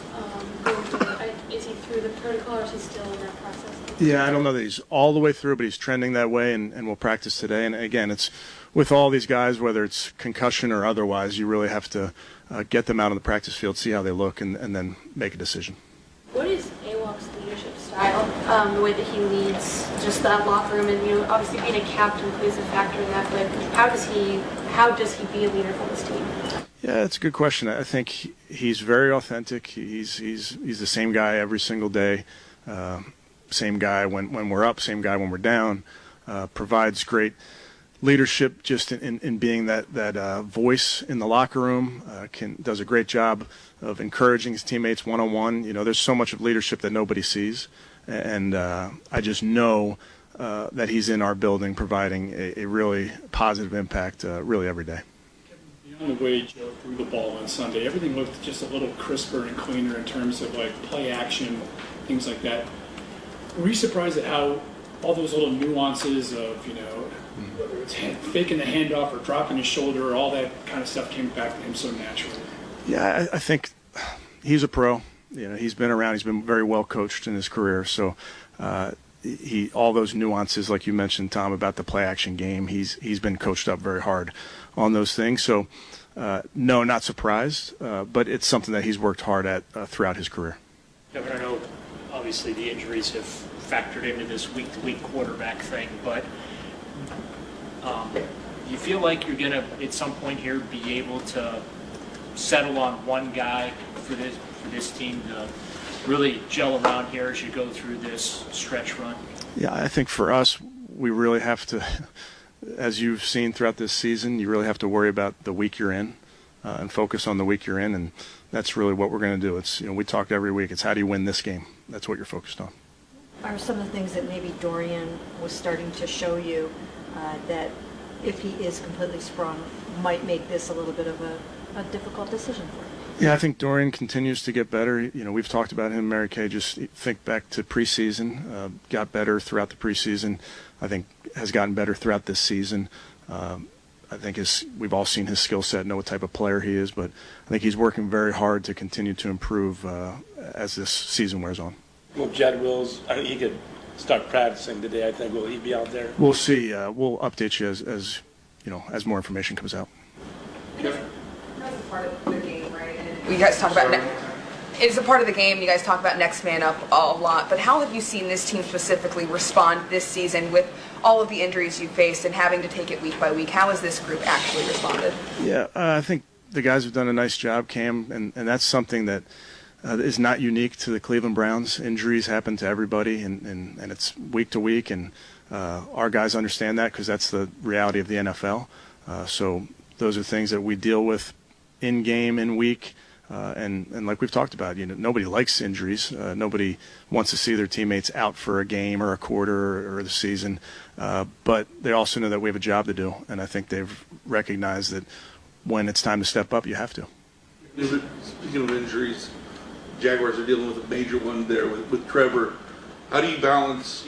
Is he through the protocol, or is he still in that process? Yeah, I don't know that he's all the way through, but he's trending that way, and we'll practice today. And again, it's with all these guys, whether it's concussion or otherwise, you really have to get them out on the practice field, see how they look, and then make a decision. What is AWalk Delk's leadership style, the way that he leads just that locker room, and obviously being a captain plays a factor in that. But how does he be a leader for this team? Yeah, that's a good question. I think he's very authentic. He's the same guy every single day. Same guy when we're up, same guy when we're down. Provides great leadership just in being that voice in the locker room. Does a great job of encouraging his teammates one-on-one. There's so much of leadership that nobody sees, and I just know that he's in our building providing a really positive impact really every day. Beyond the way Joe threw the ball on Sunday, everything looked just a little crisper and cleaner in terms of like play action, things like that. Were you surprised at how all those little nuances of, whether it's faking the handoff or dropping his shoulder, all that kind of stuff came back to him so naturally? Yeah, I think he's a pro. He's been around. He's been very well coached in his career. So all those nuances, like you mentioned, Tom, about the play action game, he's been coached up very hard on those things. So no, not surprised, but it's something that he's worked hard at throughout his career. Kevin, I know obviously the injuries have factored into this week-to-week quarterback thing, but you feel like you're going to, at some point here, be able to settle on one guy for this team to really gel around here as you go through this stretch run? Yeah, I think for us, we really have to, as you've seen throughout this season, you really have to worry about the week you're in and focus on the week you're in, and that's really what we're going to do. It's we talk every week. It's how do you win this game? That's what you're focused on. Are some of the things that maybe Dorian was starting to show you that if he is completely sprung, might make this a little bit of a difficult decision for him? Yeah, I think Dorian continues to get better. We've talked about him, Mary Kay, just think back to preseason, got better throughout the preseason. I think has gotten better throughout this season. I think we've all seen his skill set, know what type of player he is, but I think he's working very hard to continue to improve as this season wears on. Well, Jed Wills, he could start practicing today, I think. Will he be out there? We'll see. We'll update you as more information comes out. That's a part of the game, right? And you guys talk about it's a part of the game. You guys talk about next man up a lot, but how have you seen this team specifically respond this season with all of the injuries you faced and having to take it week by week? How has this group actually responded? Yeah, I think the guys have done a nice job, Cam, and that's something that is not unique to the Cleveland Browns. Injuries happen to everybody, and it's week to week, and our guys understand that because that's the reality of the NFL. So those are things that we deal with in game, in week. And like we've talked about, nobody likes injuries. Nobody wants to see their teammates out for a game or a quarter or the season. But they also know that we have a job to do, and I think they've recognized that when it's time to step up, you have to. Speaking of injuries, Jaguars are dealing with a major one there with Trevor. How do you balance,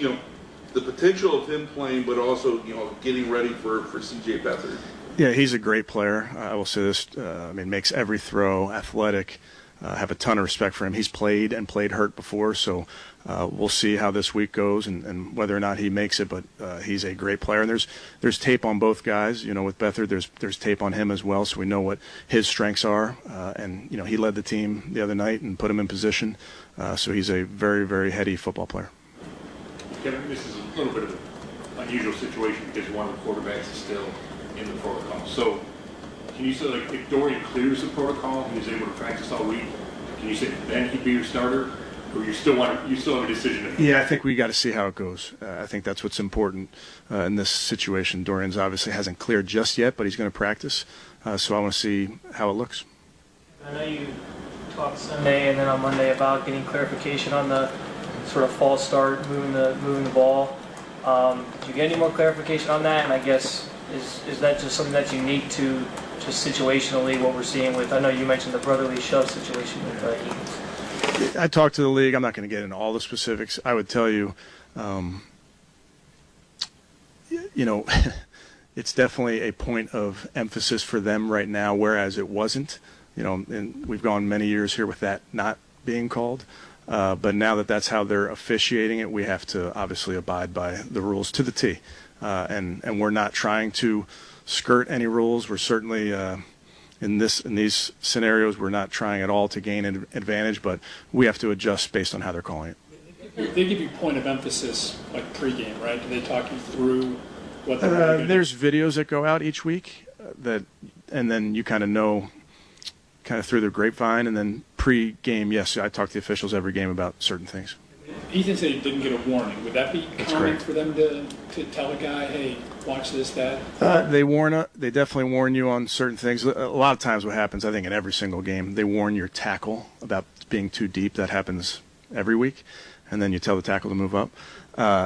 the potential of him playing, but also, getting ready for C.J. Beathard? Yeah, he's a great player. I will say this, makes every throw, athletic, have a ton of respect for him. He's played hurt before, so we'll see how this week goes and whether or not he makes it, but he's a great player. And there's tape on both guys. With Beathard, there's tape on him as well, so we know what his strengths are. And he led the team the other night and put him in position, so he's a very, very heady football player. Kevin, this is a little bit of an unusual situation because one of the quarterbacks is still in the protocol. So can you say, if Dorian clears the protocol and he's able to practice all week, can you say then he'd be your starter, or you still have a decision to make? Yeah, I think we got to see how it goes. I think that's what's important in this situation. Dorian's obviously hasn't cleared just yet, but he's going to practice. So I want to see how it looks. I know you talked Sunday and then on Monday about getting clarification on the sort of false start, moving the ball. Did you get any more clarification on that? And I guess is that just something that's unique to just situationally what we're seeing with? I know you mentioned the brotherly shove situation with the Eagles. I talked to the league. I'm not going to get into all the specifics. I would tell you, it's definitely a point of emphasis for them right now, whereas it wasn't. And we've gone many years here with that not being called. But now that that's how they're officiating it, we have to obviously abide by the rules to the T. And we're not trying to skirt any rules. We're certainly in these scenarios, we're not trying at all to gain an advantage, but we have to adjust based on how they're calling it. They give you point of emphasis like pregame, right? Do they talk you through what they're going to do? There's videos that go out each week and then you kind of know, kind of through the grapevine, and then pre-game, yes, I talk to the officials every game about certain things. Ethan said he didn't get a warning. Would that be common for them to tell a guy, hey, watch this, that? They definitely warn you on certain things. A lot of times what happens, I think in every single game, they warn your tackle about being too deep. That happens every week. And then you tell the tackle to move up.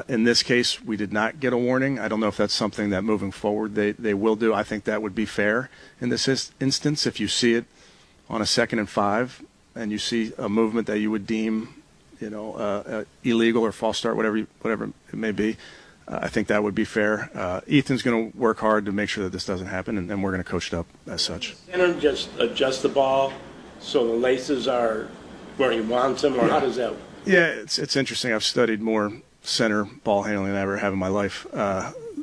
In this case, we did not get a warning. I don't know if that's something that moving forward they will do. I think that would be fair in this instance. If you see it on a 2nd and 5 and you see a movement that you would deem, illegal or false start, whatever it may be, I think that would be fair. Ethan's going to work hard to make sure that this doesn't happen, and we're going to coach it up as such. Center just adjust the ball so the laces are where he wants them, or how does that? Yeah, it's interesting. I've studied more center ball handling than I ever have in my life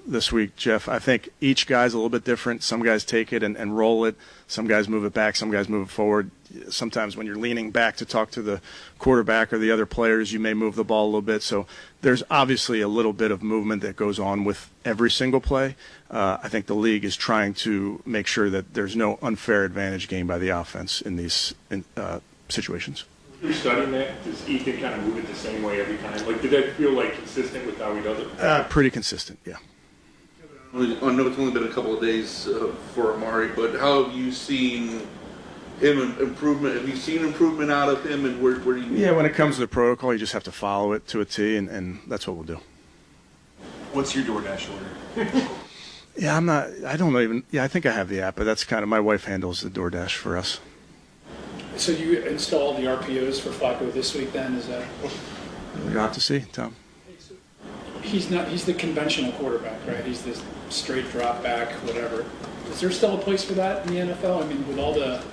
this week, Jeff. I think each guy's a little bit different. Some guys take it and roll it. Some guys move it back. Some guys move it forward. Sometimes when you're leaning back to talk to the quarterback or the other players, you may move the ball a little bit. So there's obviously a little bit of movement that goes on with every single play. I think the league is trying to make sure that there's no unfair advantage gained by the offense in these situations. You're studying that? Does Ethan kind of move it the same way every time? Like, did that feel like consistent with how he does it? Pretty consistent, yeah. I know it's only been a couple of days for Amari, but how have you seen him improvement? Have you seen improvement out of him, and where do you? Yeah, when it comes to the protocol, you just have to follow it to a T, and that's what we'll do. What's your DoorDash order? Yeah, I don't know even. Yeah, I think I have the app, but that's kind of, my wife handles the DoorDash for us. So you installed the RPOs for Flacco this week then? Is that? We'll have to see, Tom. He's the conventional quarterback, right? He's this straight drop back, whatever. Is there still a place for that in the NFL? I mean, with all the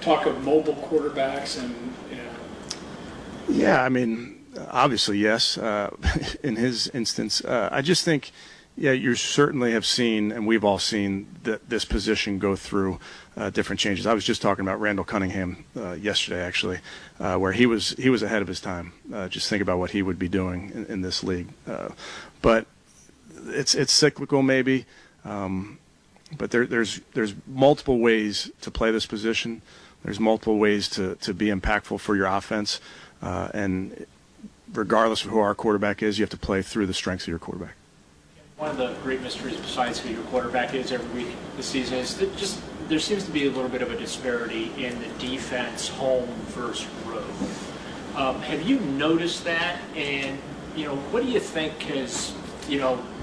talk of mobile quarterbacks and, Yeah, I mean, obviously, yes. In his instance, I just think, yeah, you certainly have seen, and we've all seen, this position go through different changes. I was just talking about Randall Cunningham yesterday, actually, where he was ahead of his time. Just think about what he would be doing in this league. But it's cyclical, maybe. But there's multiple ways to play this position. There's multiple ways to be impactful for your offense. And regardless of who our quarterback is, you have to play through the strengths of your quarterback. One of the great mysteries besides who your quarterback is every week this season is that just there seems to be a little bit of a disparity in the defense home versus road. Have you noticed that? And, what do you think has,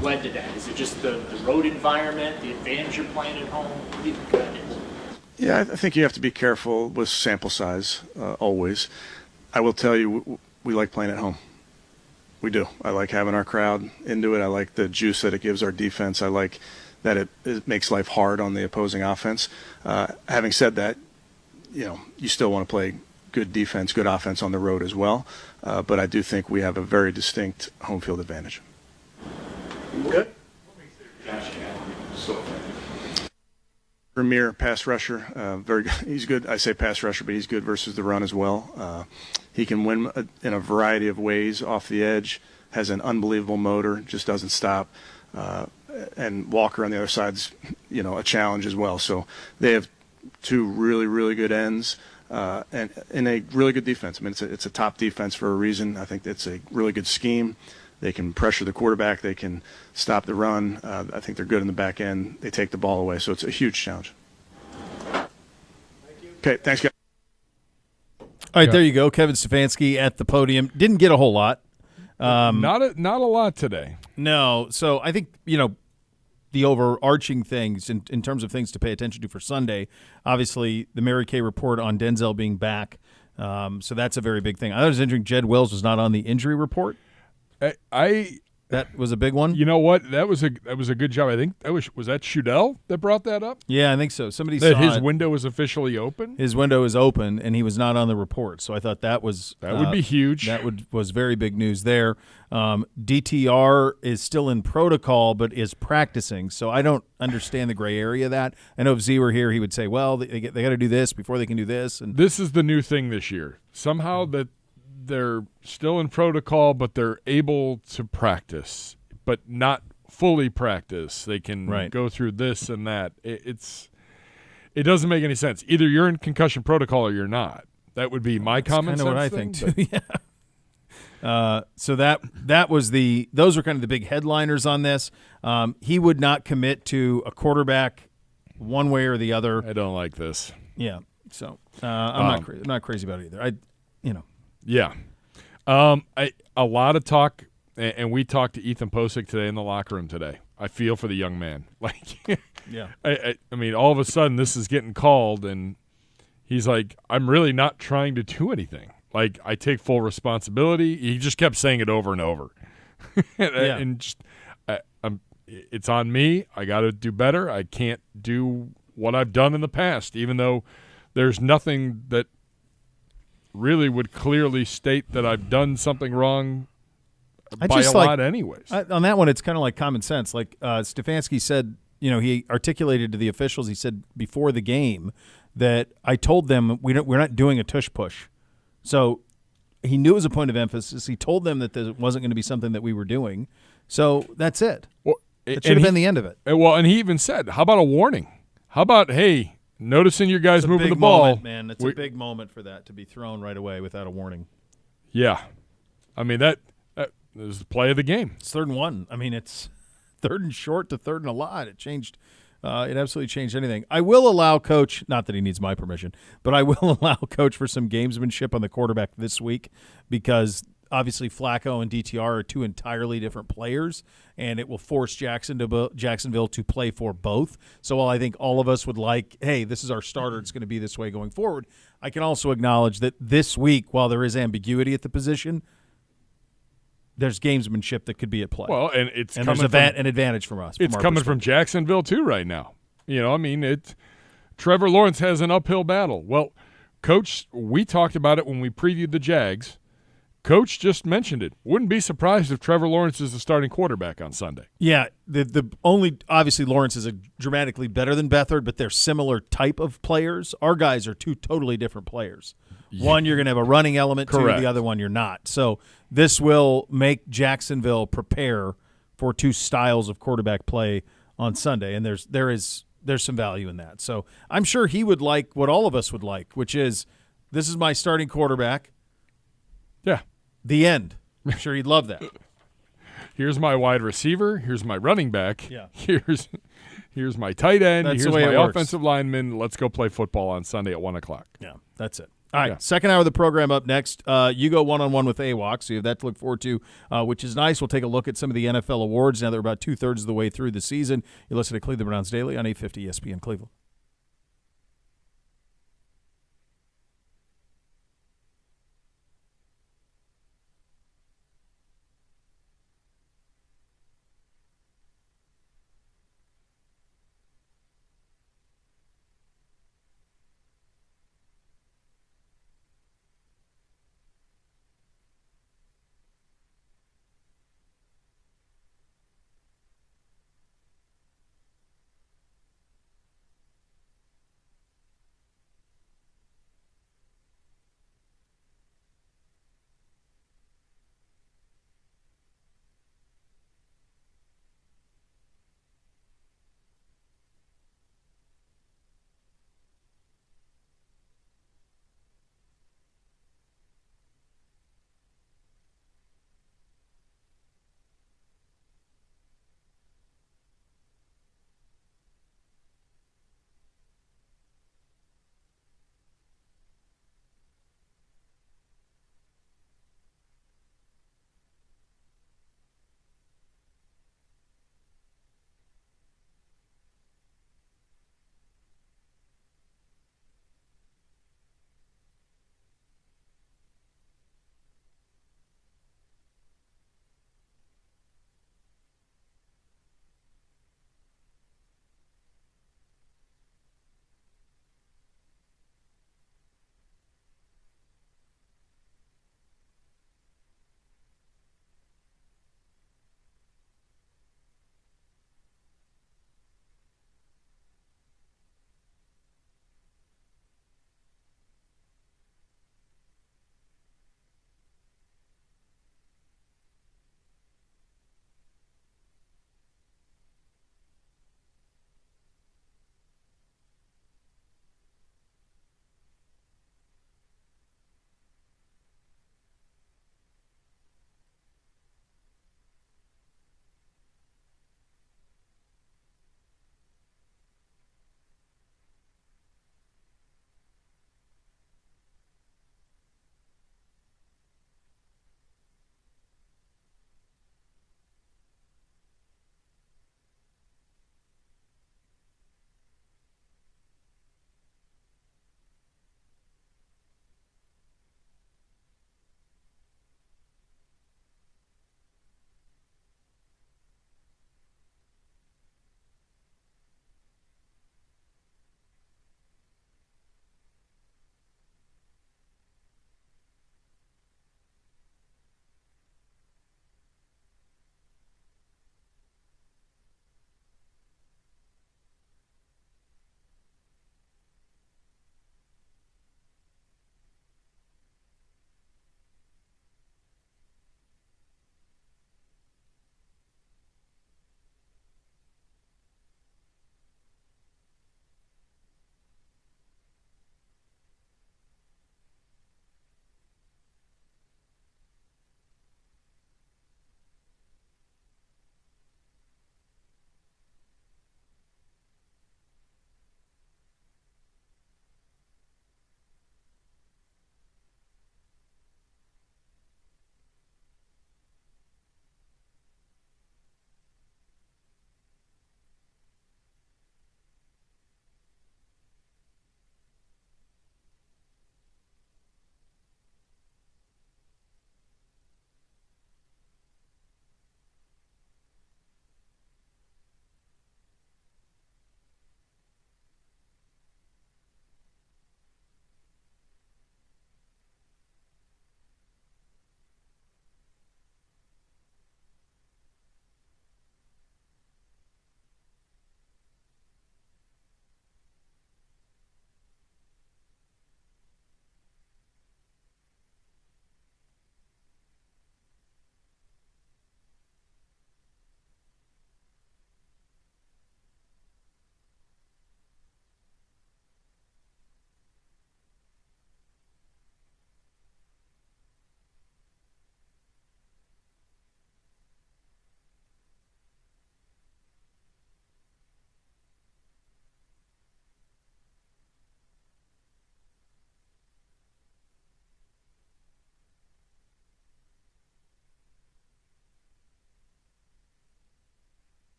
led to that? Is it just the road environment, the advantage you're playing at home? What do you think that is? Yeah, I think you have to be careful with sample size, always. I will tell you, we like playing at home. We do. I like having our crowd into it. I like the juice that it gives our defense. I like that it makes life hard on the opposing offense. Having said that, you still want to play good defense, good offense on the road as well. But I do think we have a very distinct home field advantage. Good. Josh Allen, so Premier pass rusher, very good. He's good. I say pass rusher, but he's good versus the run as well. He can win in a variety of ways off the edge, has an unbelievable motor, just doesn't stop. And Walker on the other side's, a challenge as well. So they have two really, really good ends and a really good defense. I mean, it's a top defense for a reason. I think it's a really good scheme. They can pressure the quarterback. They can stop the run. I think they're good in the back end. They take the ball away. So it's a huge challenge. Okay, thanks, guys. All right, there you go. Kevin Stefanski at the podium. Didn't get a whole lot. Not a lot today. No. So I think, the overarching things in terms of things to pay attention to for Sunday, obviously the Mary Kay report on Denzel being back. So that's a very big thing. I thought it was interesting Jed Wills was not on the injury report. That was a big one. You know what? That was a good job. I think was that Shudell that brought that up? Yeah, I think so. Somebody said saw his window was officially open. His window is open, and he was not on the report. So I thought that would be huge. That was very big news there. DTR is still in protocol, but is practicing. So I don't understand the gray area of that. I know if Z were here, he would say, "Well, they got to do this before they can do this." And this is the new thing this year. Somehow that they're still in protocol, but they're able to practice, but not fully practice. They can go through this and that. It doesn't make any sense. Either you're in concussion protocol or you're not. That would be my common sense. Kind of what I think too. Yeah. So those were kind of the big headliners on this. He would not commit to a quarterback one way or the other. I don't like this. Yeah. So I'm not crazy about it either. Yeah. A lot of talk, and we talked to Ethan Posick today in the locker room today. I feel for the young man. Yeah. I mean, all of a sudden this is getting called, and he's like, I'm really not trying to do anything. Like, I take full responsibility. He just kept saying it over and over. And just, it's on me. I got to do better. I can't do what I've done in the past, even though there's nothing that really would clearly state that I've done something wrong by a lot anyways. On that one, it's kind of like common sense. Like Stefanski said, he articulated to the officials, he said before the game that I told them we're not doing a tush push. So he knew it was a point of emphasis. He told them that there wasn't going to be something that we were doing. So that's it. Well, it should have been the end of it. Well, and he even said, how about a warning? How about, hey, noticing your guys moving the ball. Moment, man. It's a big moment for that to be thrown right away without a warning. Yeah. I mean, that is the play of the game. It's 3rd and 1. I mean, it's 3rd and short to 3rd and a lot. It changed. It absolutely changed anything. I will allow Coach, not that he needs my permission, but I will allow Coach for some gamesmanship on the quarterback this week because obviously Flacco and DTR are 2 entirely different players, and it will force Jacksonville to play for both. So while I think all of us would like, hey, this is our starter, it's going to be this way going forward, I can also acknowledge that this week, while there is ambiguity at the position, there's gamesmanship that could be at play. Well, and there's an advantage from us. It's coming from Jacksonville too right now. Trevor Lawrence has an uphill battle. Well, Coach, we talked about it when we previewed the Jags. Coach just mentioned it. Wouldn't be surprised if Trevor Lawrence is the starting quarterback on Sunday. Yeah, the only obviously Lawrence is dramatically better than Beathard, but they're similar type of players. Our guys are 2 totally different players. One you're going to have a running element to, the other one you're not. So this will make Jacksonville prepare for 2 styles of quarterback play on Sunday, and there's some value in that. So I'm sure he would like what all of us would like, which is this is my starting quarterback. Yeah. The end. I'm sure he'd love that. Here's my wide receiver. Here's my running back. Yeah. Here's my tight end. That's here's the way my it works. offensive lineman. Let's go play football on Sunday at 1 o'clock. Yeah, that's it. All right, second hour of the program up next. You go one-on-one with AWOC, so you have that to look forward to, which is nice. We'll take a look at some of the NFL awards now that we're about 2/3 of the way through the season. You listen to Cleveland Browns Daily on 850 ESPN Cleveland.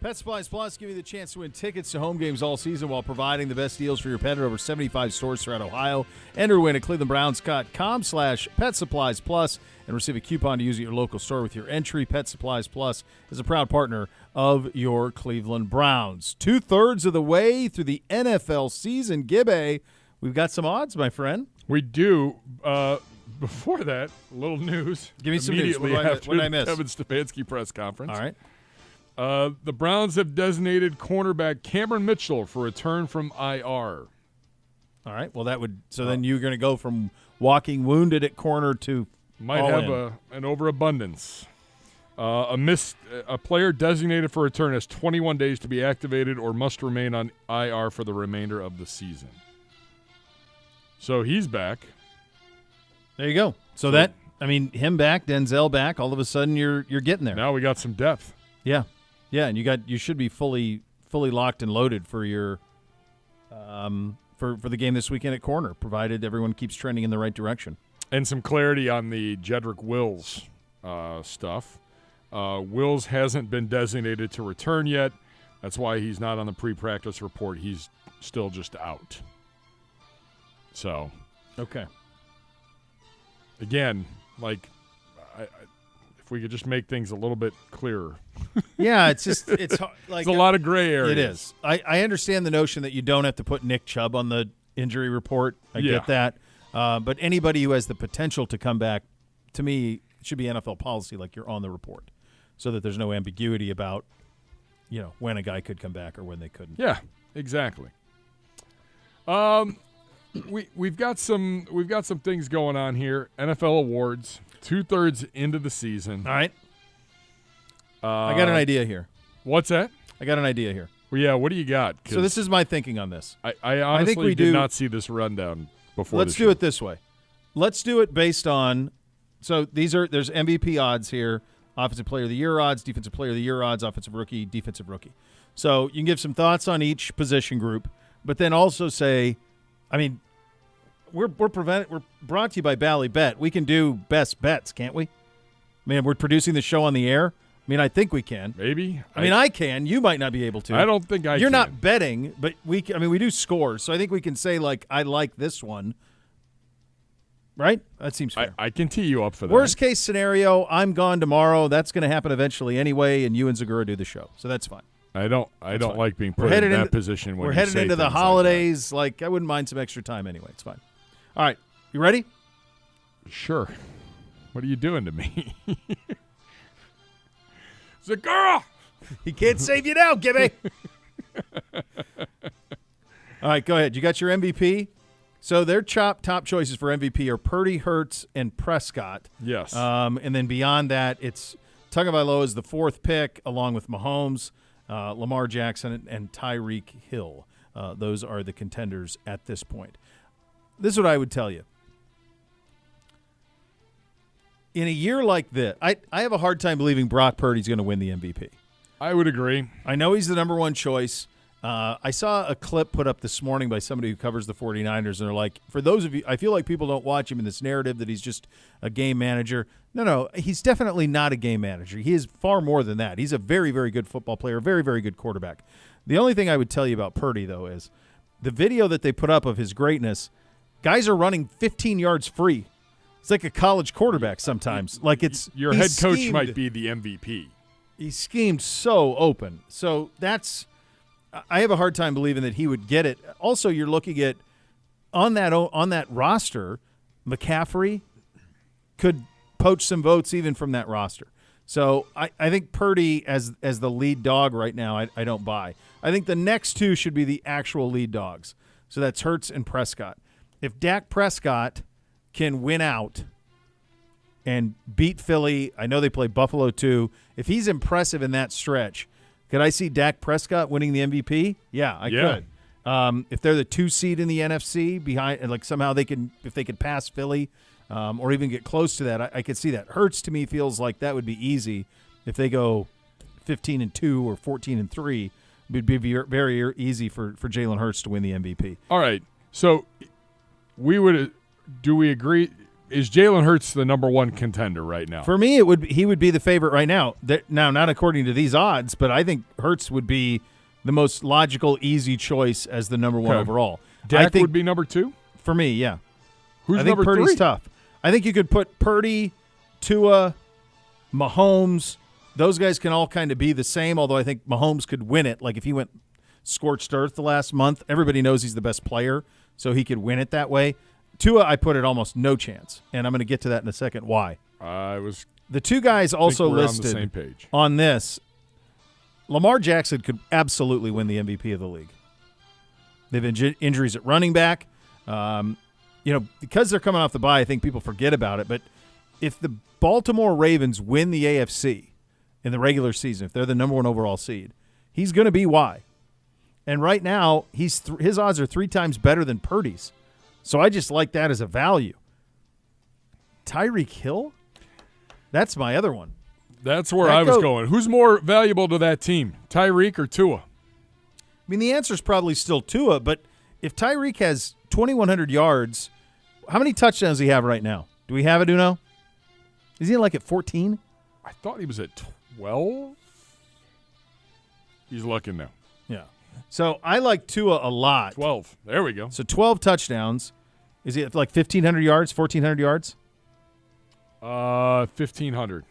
Pet Supplies Plus give you the chance to win tickets to home games all season while providing the best deals for your pet at over 75 stores throughout Ohio. Enter to win at clevelandbrowns.com/Pet Supplies Plus and receive a coupon to use at your local store with your entry. Pet Supplies Plus is a proud partner of your Cleveland Browns. 2/3 of the way through the NFL season, Gibbe, we've got some odds, my friend. We do. Before that, a little news. Give me some news. Immediately after What did I miss? the Kevin Stefanski press conference. All right. The Browns have designated cornerback Cameron Mitchell for return from IR. All right. Well, that would – so then you're going to go from walking wounded at corner to might all have in. an overabundance. A player designated for return has 21 days to be activated or must remain on IR for the remainder of the season. So he's back. There you go. So that – I mean, him back, Denzel back, all of a sudden you're getting there. Now we got some depth. Yeah. Yeah, and you should be fully locked and loaded for your for the game this weekend at corner, provided everyone keeps trending in the right direction. And some clarity on the Jedrick Wills stuff. Wills hasn't been designated to return yet. That's why he's not on the pre-practice report. He's still just out. So, okay. Again, like, if we could just make things a little bit clearer. Yeah, it's just it's like it's a lot of gray areas. It is. I understand the notion that you don't have to put Nick Chubb on the injury report. I get that. But anybody who has the potential to come back, to me, it should be NFL policy, like you're on the report, so that there's no ambiguity about, when a guy could come back or when they couldn't. Yeah, exactly. We've got some things going on here. NFL awards, 2/3 into the season. All right. I got an idea here. What's that? I got an idea here. Well, yeah, what do you got? So this is my thinking on this. I honestly did not see this rundown before. Let's do it this way. Let's do it based on – so there's MVP odds here, Offensive Player of the Year odds, Defensive Player of the Year odds, Offensive Rookie, Defensive Rookie. So you can give some thoughts on each position group, but then also say – I mean, we're brought to you by Bally Bet. We can do best bets, can't we? I mean, we're producing the show on the air. I mean, I think we can. Maybe. I can. You might not be able to. I don't think I can. You're not betting, but we do scores. So I think we can say, like, I like this one. Right? That seems fair. I can tee you up for that. Worst case scenario, I'm gone tomorrow. That's going to happen eventually anyway, and you and Zagura do the show. So that's fine. I don't like being put in that position when we're headed into the holidays. Like, I wouldn't mind some extra time anyway. It's fine. All right. You ready? Sure. What are you doing to me? Zagura! He can't save you now, Gibby. All right, go ahead. You got your MVP? So their top choices for MVP are Purdy, Hurts, and Prescott. Yes. And then beyond that, it's Tagovailoa is the fourth pick, along with Mahomes, Lamar Jackson, and Tyreek Hill. Those are the contenders at this point. This is what I would tell you. In a year like this, I have a hard time believing Brock Purdy's going to win the MVP. I would agree. I know he's the number one choice. I saw a clip put up this morning by somebody who covers the 49ers, and they're like, for those of you, I feel like people don't watch him in this narrative that he's just a game manager. No, he's definitely not a game manager. He is far more than that. He's a very, very good football player, very, very good quarterback. The only thing I would tell you about Purdy, though, is the video that they put up of his greatness, guys are running 15 yards free. It's like a college quarterback sometimes. Like your head coach might be the MVP. He schemed so open. So I have a hard time believing that he would get it. Also, you're looking at on that roster, McCaffrey could poach some votes even from that roster. So I think Purdy as the lead dog right now, I don't buy. I think the next two should be the actual lead dogs. So that's Hurts and Prescott. If Dak Prescott can win out and beat Philly, I know they play Buffalo too. If he's impressive in that stretch, could I see Dak Prescott winning the MVP? Yeah, I could. If they're the 2 seed in the NFC behind, and like somehow if they could pass Philly, or even get close to that, I could see that. Hurts to me feels like that would be easy if they go 15-2 or 14-3. It'd be very easy for Jalen Hurts to win the MVP. All right, so do we agree? is Jalen Hurts the number one contender right now? For me, he would be the favorite right now. Now, not according to these odds, but I think Hurts would be the most logical, easy choice as the number one overall. Dak I think, would be number 2? For me, yeah. Who's I think number Purdy's 3? tough. I think you could put Purdy, Tua, Mahomes. Those guys can all kind of be the same, although I think Mahomes could win it. Like if he went scorched earth the last month, everybody knows he's the best player, so he could win it that way. Tua, I put it almost no chance, and I'm going to get to that in a second. Why? The two guys also listed on the same page. On this, Lamar Jackson could absolutely win the MVP of the league. They've been injuries at running back. Because they're coming off the bye, I think people forget about it. But if the Baltimore Ravens win the AFC in the regular season, if they're the number one overall seed, he's going to be why. And right now, his odds are 3 times better than Purdy's. So I just like that as a value. Tyreek Hill? That's my other one. That's where I was going. Who's more valuable to that team, Tyreek or Tua? I mean, the answer is probably still Tua, but if Tyreek has 2,100 yards, how many touchdowns does he have right now? Do we have it, Uno? Is he like at 14? I thought he was at 12. He's looking now. Yeah. So I like Tua a lot. 12. There we go. So 12 touchdowns. Is he at like 1,500 yards, 1,400 yards? 1,500.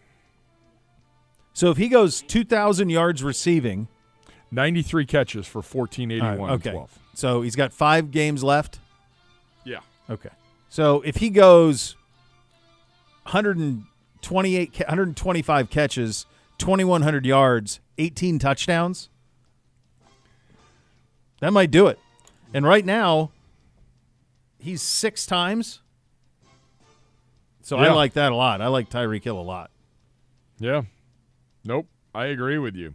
So if he goes 2,000 yards receiving. 93 catches for 1,481 okay. and 12. So he's got 5 games left? Yeah. Okay. So if he goes 125 catches, 2,100 yards, 18 touchdowns, that might do it. And right now, he's 6 times. So I like that a lot. I like Tyreek Hill a lot. Yeah. Nope. I agree with you.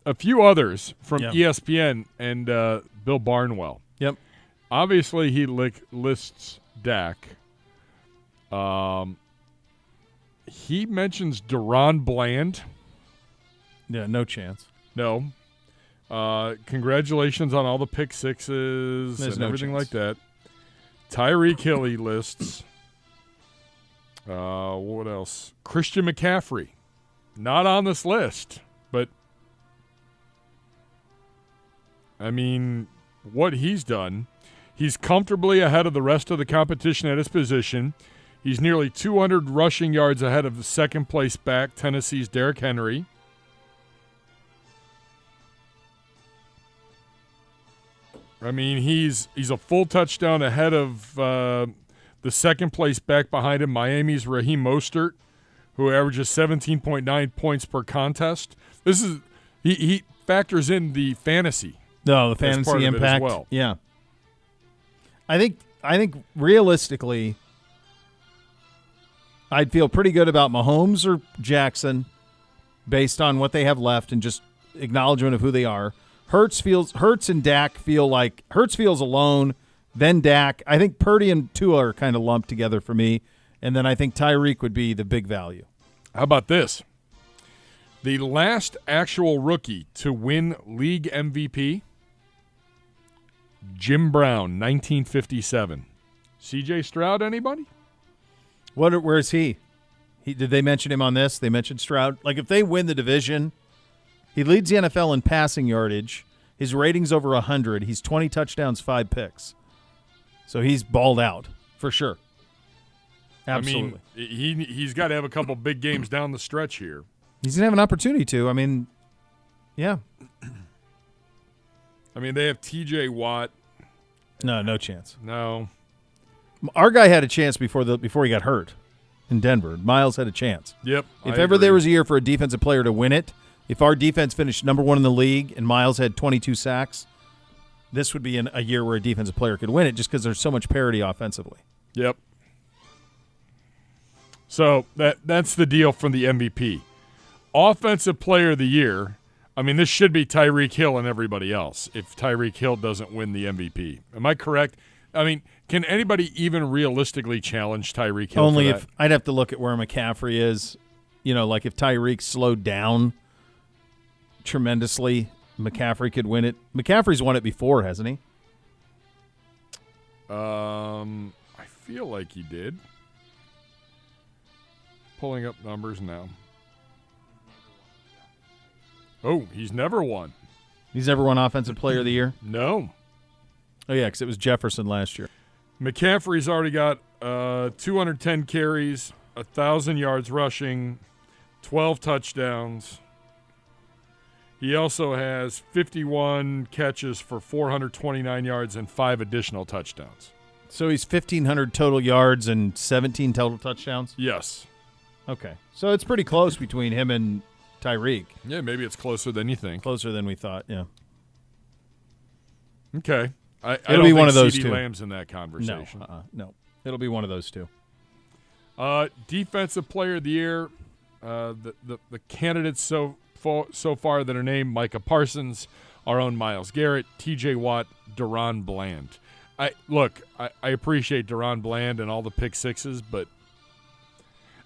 A few others from ESPN and Bill Barnwell. Yep. Obviously, he lists Dak. He mentions Deron Bland. Yeah, no chance. No. Congratulations on all the pick sixes and everything like that. Tyreek Hill he lists. What else? Christian McCaffrey. Not on this list, but I mean, what he's done, he's comfortably ahead of the rest of the competition at his position. He's nearly 200 rushing yards ahead of the second-place back, Tennessee's Derrick Henry. I mean, he's a full touchdown ahead of the second-place back behind him, Miami's Raheem Mostert, who averages 17.9 points per contest. This is he factors in the fantasy. No, the fantasy impact. Well. Yeah. I think realistically, I'd feel pretty good about Mahomes or Jackson based on what they have left and just acknowledgement of who they are. Hurts and Dak feel like Hurts feels alone, then Dak. I think Purdy and Tua are kind of lumped together for me, and then I think Tyreek would be the big value. How about this? The last actual rookie to win league MVP, Jim Brown, 1957. C.J. Stroud, anybody? Where's he? Did they mention him on this? They mentioned Stroud. Like, if they win the division, he leads the NFL in passing yardage. His rating's over 100. He's 20 touchdowns, 5 picks. So he's balled out, for sure. Absolutely. I mean, he's got to have a couple big games down the stretch here. He's going to have an opportunity to. I mean, yeah. I mean, they have T.J. Watt. No chance. No. Our guy had a chance before he got hurt in Denver. Miles had a chance. Yep. If ever there was a year for a defensive player to win it, if our defense finished number 1 in the league and Miles had 22 sacks, this would be a year where a defensive player could win it just because there's so much parity offensively. Yep. So that's the deal from the MVP. Offensive Player of the Year, I mean, this should be Tyreek Hill and everybody else if Tyreek Hill doesn't win the MVP. Am I correct? I mean, can anybody even realistically challenge Tyreek Hill? Only if I'd have to look at where McCaffrey is. You know, like if Tyreek slowed down tremendously, McCaffrey could win it. McCaffrey's won it before, hasn't he? I feel like he did. Pulling up numbers now. Oh, he's never won. He's never won Offensive Player of the Year? No. Oh, yeah, because it was Jefferson last year. McCaffrey's already got 210 carries, 1,000 yards rushing, 12 touchdowns. He also has 51 catches for 429 yards and 5 additional touchdowns. So he's 1,500 total yards and 17 total touchdowns? Yes. Okay. So it's pretty close between him and Tyreek. Yeah, maybe it's closer than you think. Closer than we thought, yeah. Okay. I It'll don't be think one of those CeeDee two. Lamb's in that conversation. No. It'll be one of those two. Defensive Player of the Year, the candidates so far that are named: Micah Parsons, our own Myles Garrett, T.J. Watt, Deron Bland. I appreciate Deron Bland and all the pick sixes, but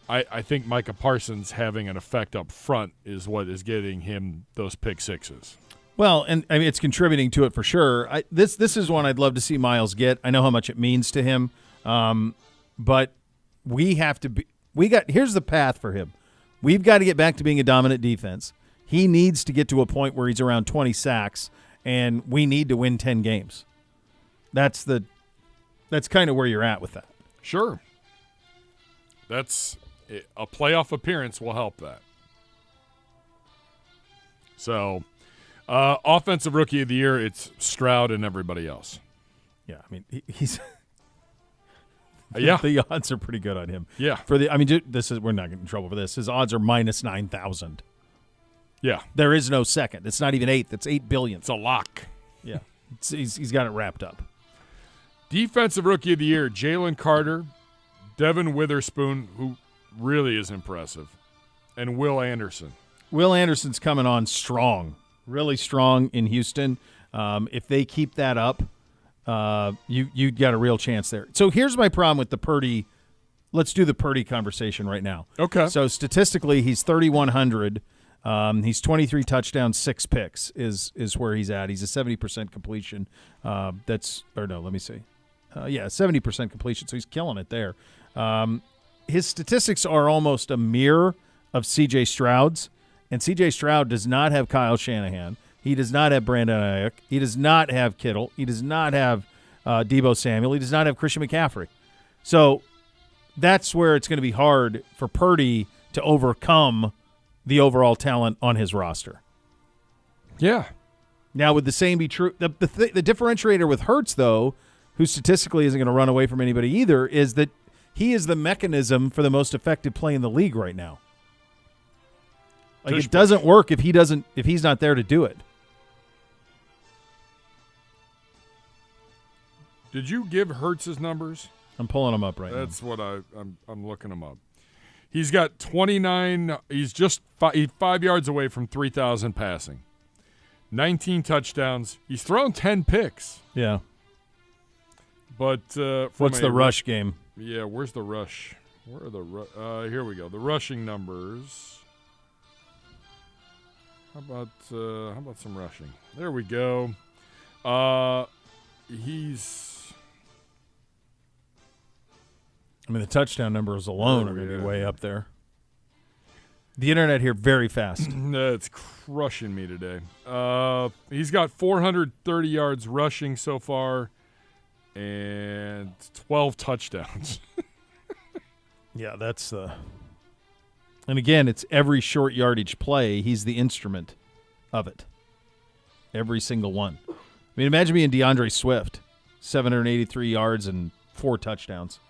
I think Micah Parsons having an effect up front is what is getting him those pick sixes. Well, and I mean it's contributing to it for sure. This is one I'd love to see Myles get. I know how much it means to him, but we have to be. Here's the path for him. We've got to get back to being a dominant defense. He needs to get to a point where he's around 20 sacks, and we need to win 10 games. That's kind of where you're at with that. Sure. That's a playoff appearance will help that. So, offensive rookie of the year, it's Stroud and everybody else. Yeah, I mean he's. Yeah, the odds are pretty good on him. Yeah, we're not getting in trouble for this. His odds are minus 9,000. Yeah, there is no second. It's not even eighth. It's 8 billion. It's a lock. Yeah, he's got it wrapped up. Defensive rookie of the year, Jalen Carter, Devin Witherspoon, who really is impressive, and Will Anderson. Will Anderson's coming on strong, really strong in Houston. If they keep that up, you got a real chance there. So here's my problem with the Purdy. Let's do the Purdy conversation right now. Okay. So statistically, he's 3,100. He's 23 touchdowns, 6 picks is where he's at. He's a 70% completion. 70% completion. So he's killing it there. His statistics are almost a mirror of C.J. Stroud's, and C.J. Stroud does not have Kyle Shanahan. He does not have Brandon Ayuk. He does not have Kittle. He does not have Deebo Samuel. He does not have Christian McCaffrey. So that's where it's going to be hard for Purdy to overcome the overall talent on his roster. Yeah. Now, would the same be true? The differentiator with Hurts, though, who statistically isn't going to run away from anybody either, is that he is the mechanism for the most effective play in the league right now. Like it doesn't work if he's not there to do it. Did you give Hurts his numbers? I'm pulling them up right now. That's what I'm looking them up. He's got 29. He's just 5 yards away from 3,000 passing. 19 touchdowns. He's thrown 10 picks. Yeah. But what's the rush game? Yeah, where's the rush? Where are the here we go. The rushing numbers. How about some rushing? There we go. The touchdown numbers alone are going to be way up there. The internet here very fast. It's crushing me today. He's got 430 yards rushing so far and 12 touchdowns. Yeah, that's and again, it's every short yardage play. He's the instrument of it. Every single one. I mean, imagine being DeAndre Swift, 783 yards and 4 touchdowns.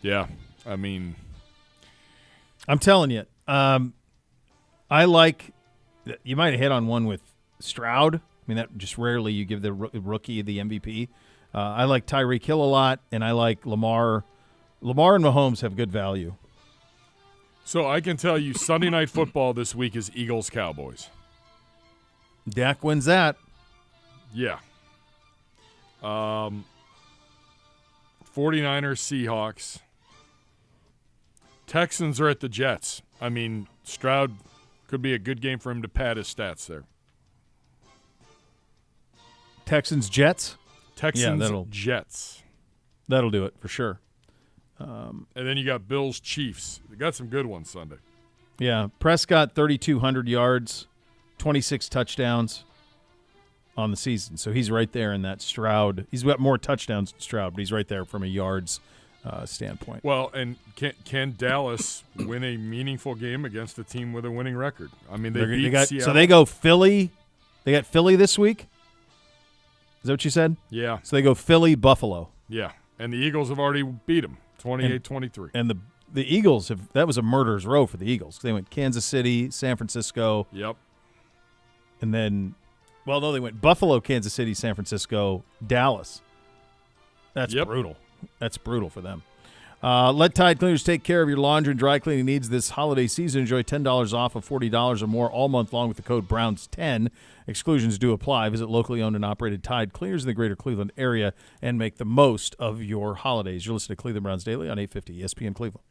Yeah, I mean, I'm telling you, I like. You might have hit on one with Stroud. I mean, that just rarely you give the rookie the MVP. I like Tyreek Hill a lot, and I like Lamar. Lamar and Mahomes have good value. So I can tell you Sunday Night Football this week is Eagles-Cowboys. Dak wins that. Yeah. 49ers, Seahawks. Texans are at the Jets. I mean, Stroud could be a good game for him to pad his stats there. Texans, Jets? Texans, Jets. That'll do it for sure. And then you got Bills, Chiefs. They got some good ones Sunday. Yeah, Prescott 3,200 yards, 26 touchdowns on the season. So he's right there in that Stroud. He's got more touchdowns than Stroud, but he's right there from a yards standpoint. Well, and can Dallas win a meaningful game against a team with a winning record? I mean, they beat Seattle. So they go Philly. They got Philly this week? Is that what you said? Yeah. So they go Philly, Buffalo. Yeah, and the Eagles have already beat them, 28-23. And the Eagles that was a murderer's row for the Eagles. They went Kansas City, San Francisco. Yep. And then, well, no, they went Buffalo, Kansas City, San Francisco, Dallas. That's brutal. That's brutal for them. Let Tide Cleaners take care of your laundry and dry cleaning needs this holiday season. Enjoy $10 off of $40 or more all month long with the code BROWNS10. Exclusions do apply. Visit locally owned and operated Tide Cleaners in the greater Cleveland area and make the most of your holidays. You're listening to Cleveland Browns Daily on 850 ESPN Cleveland.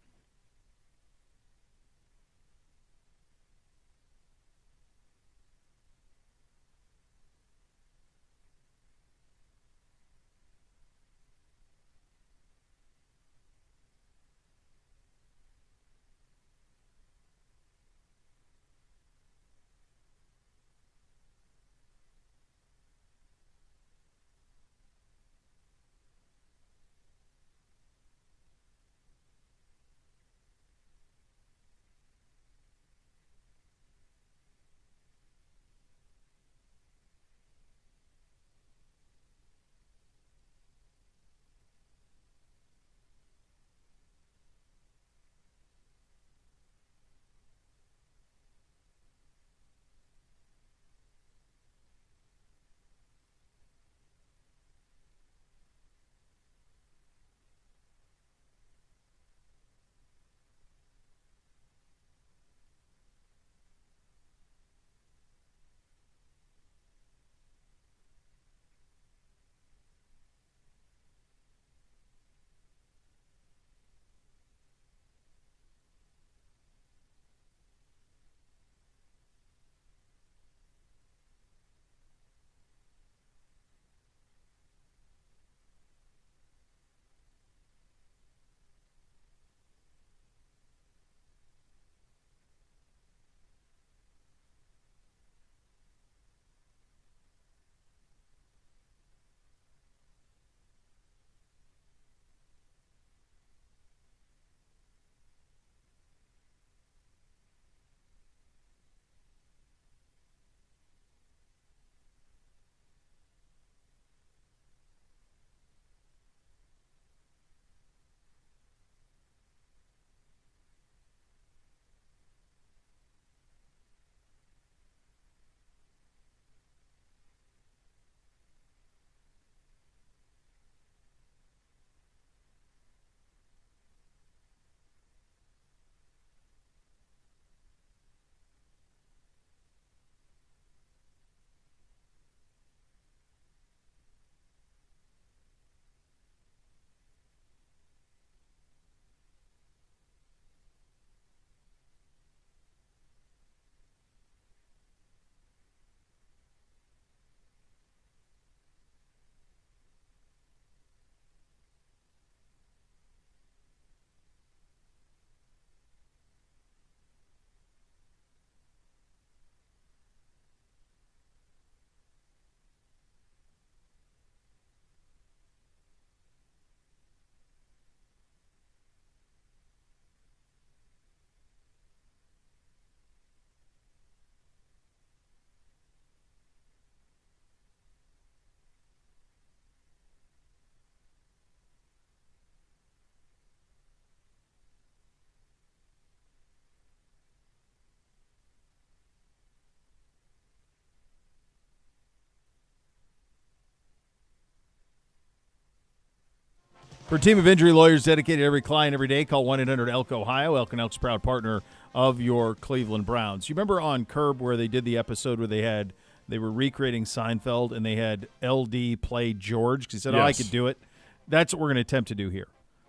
For a team of injury lawyers dedicated to every client every day, call 1-800-ELK-OHIO. Elk and Elk's proud partner of your Cleveland Browns. You remember on Curb where they did the episode where they were recreating Seinfeld and they had LD play George because he said, I could do it. That's what we're going to attempt to do here.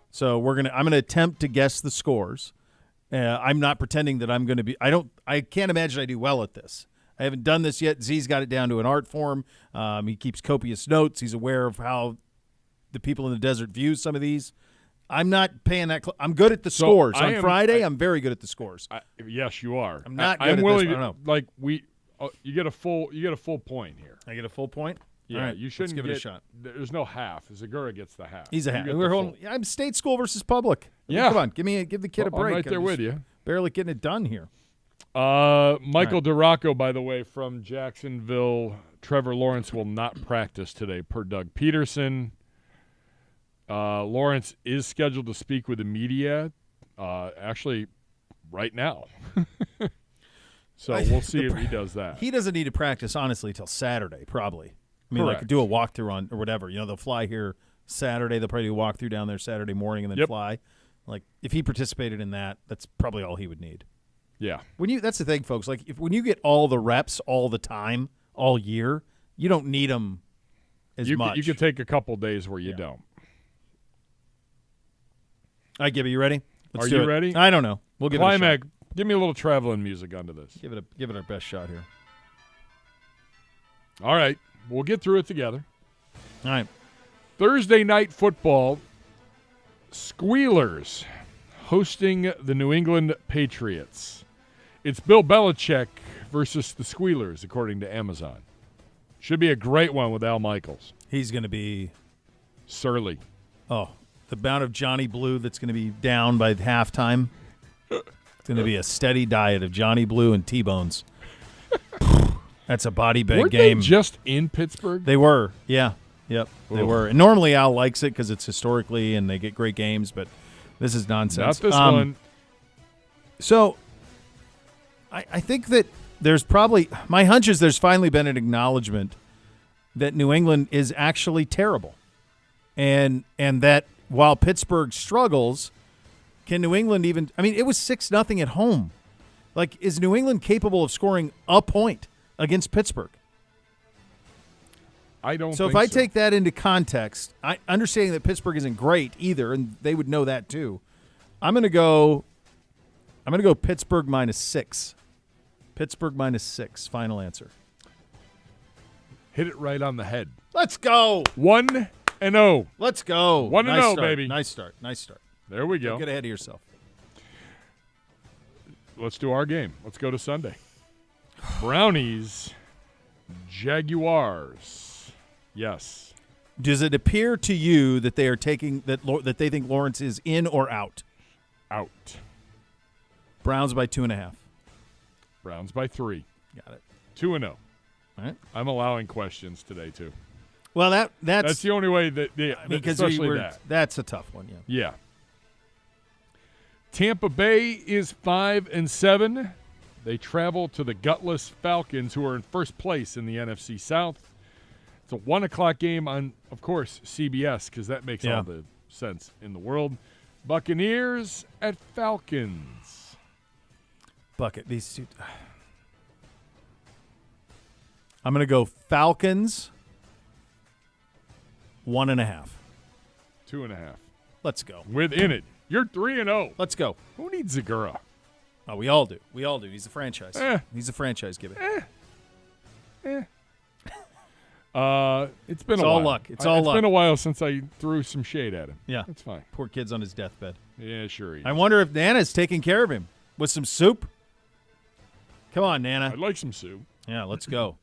So I'm going to attempt to guess the scores. I'm not pretending that I'm going to be. I can't imagine I do well at this. I haven't done this yet. Z's got it down to an art form. He keeps copious notes. He's aware of how the people in the desert view some of these. I'm not paying that. I'm good at the scores. On Friday, I'm very good at the scores. Yes, you are. I'm not good I'm at willing this. you get a full point here. I get a full point? Yeah, All right, you shouldn't let's give it a shot. There's no half. Zagura gets the half. He's a You half. get We're the holding, full. I'm state school versus public. Yeah. Come on, give the kid a break. I'm right there with just you. Barely getting it done here. Michael DeRocco, by the way, from Jacksonville. Trevor Lawrence will not practice today, per Doug Peterson. Lawrence is scheduled to speak with the media, actually, right now. So we'll see if he does that. He doesn't need to practice, honestly, till Saturday, probably. I mean, Correct. like do a walkthrough on or whatever. They'll fly here Saturday. They'll probably do a walkthrough down there Saturday morning and then fly. Like, if he participated in that, that's probably all he would need. Yeah. That's the thing, folks. Like, when you get all the reps all the time, all year, you don't need them as much. You could take a couple days where you don't. All right, Gibby, you ready? Are you ready? I don't know. We'll give Climax. it a shot. Give me a little traveling music under this. Give it our best shot here. All right. We'll get through it together. All right. Thursday night football. Squealers hosting the New England Patriots. It's Bill Belichick versus the Squealers, according to Amazon. Should be a great one with Al Michaels. He's going to be surly. Oh, the amount of Johnny Blue that's going to be down by halftime. It's going to be a steady diet of Johnny Blue and T-bones. That's a body bag Weren't game. They just in Pittsburgh? They were, yeah. Yep, they Ooh. were. And normally Al likes it because it's historically and they get great games, but this is nonsense. Not this one. So I think that there's probably – my hunch is there's finally been an acknowledgement that New England is actually terrible. And that while Pittsburgh struggles, can New England even – I mean, it was 6-0 at home. Like, is New England capable of scoring a point against Pittsburgh? I don't So think if I take that into context, understanding that Pittsburgh isn't great either, and they would know that too, I'm going to go Pittsburgh -6. Pittsburgh -6, final answer. Hit it right on the head. Let's go. 1-0. Let's go. 1-0, Nice start. baby. Nice start. Nice start. There we go. Don't get ahead of yourself. Let's do our game. Let's go to Sunday. Brownies, Jaguars. Yes. Does it appear to you that they are taking that they think Lawrence is in or out? Out. Browns by 2.5. Browns by 3. Got it. 2-0. All right. I'm allowing questions today too. Well, that's the only way that because especially that. That's a tough one. Yeah. Yeah. Tampa Bay is 5-7. They travel to the gutless Falcons, who are in first place in the NFC South. It's a 1:00 game on, of course, CBS, because that makes all the sense in the world. Buccaneers at Falcons. Bucket. These two. I'm going to go Falcons 1.5. 2.5. Let's go. Within it. You're 3-0. Let's go. Who needs Zagura? Oh, we all do. We all do. He's a franchise. He's a franchise, give it. It's been It's a all while. luck. It's all luck. It's been a while since I threw some shade at him. Yeah. It's fine. Poor kid's on his deathbed. Yeah, sure he is. I wonder if Nana's taking care of him with some soup. Come on, Nana. I'd like some soup. Yeah, let's go.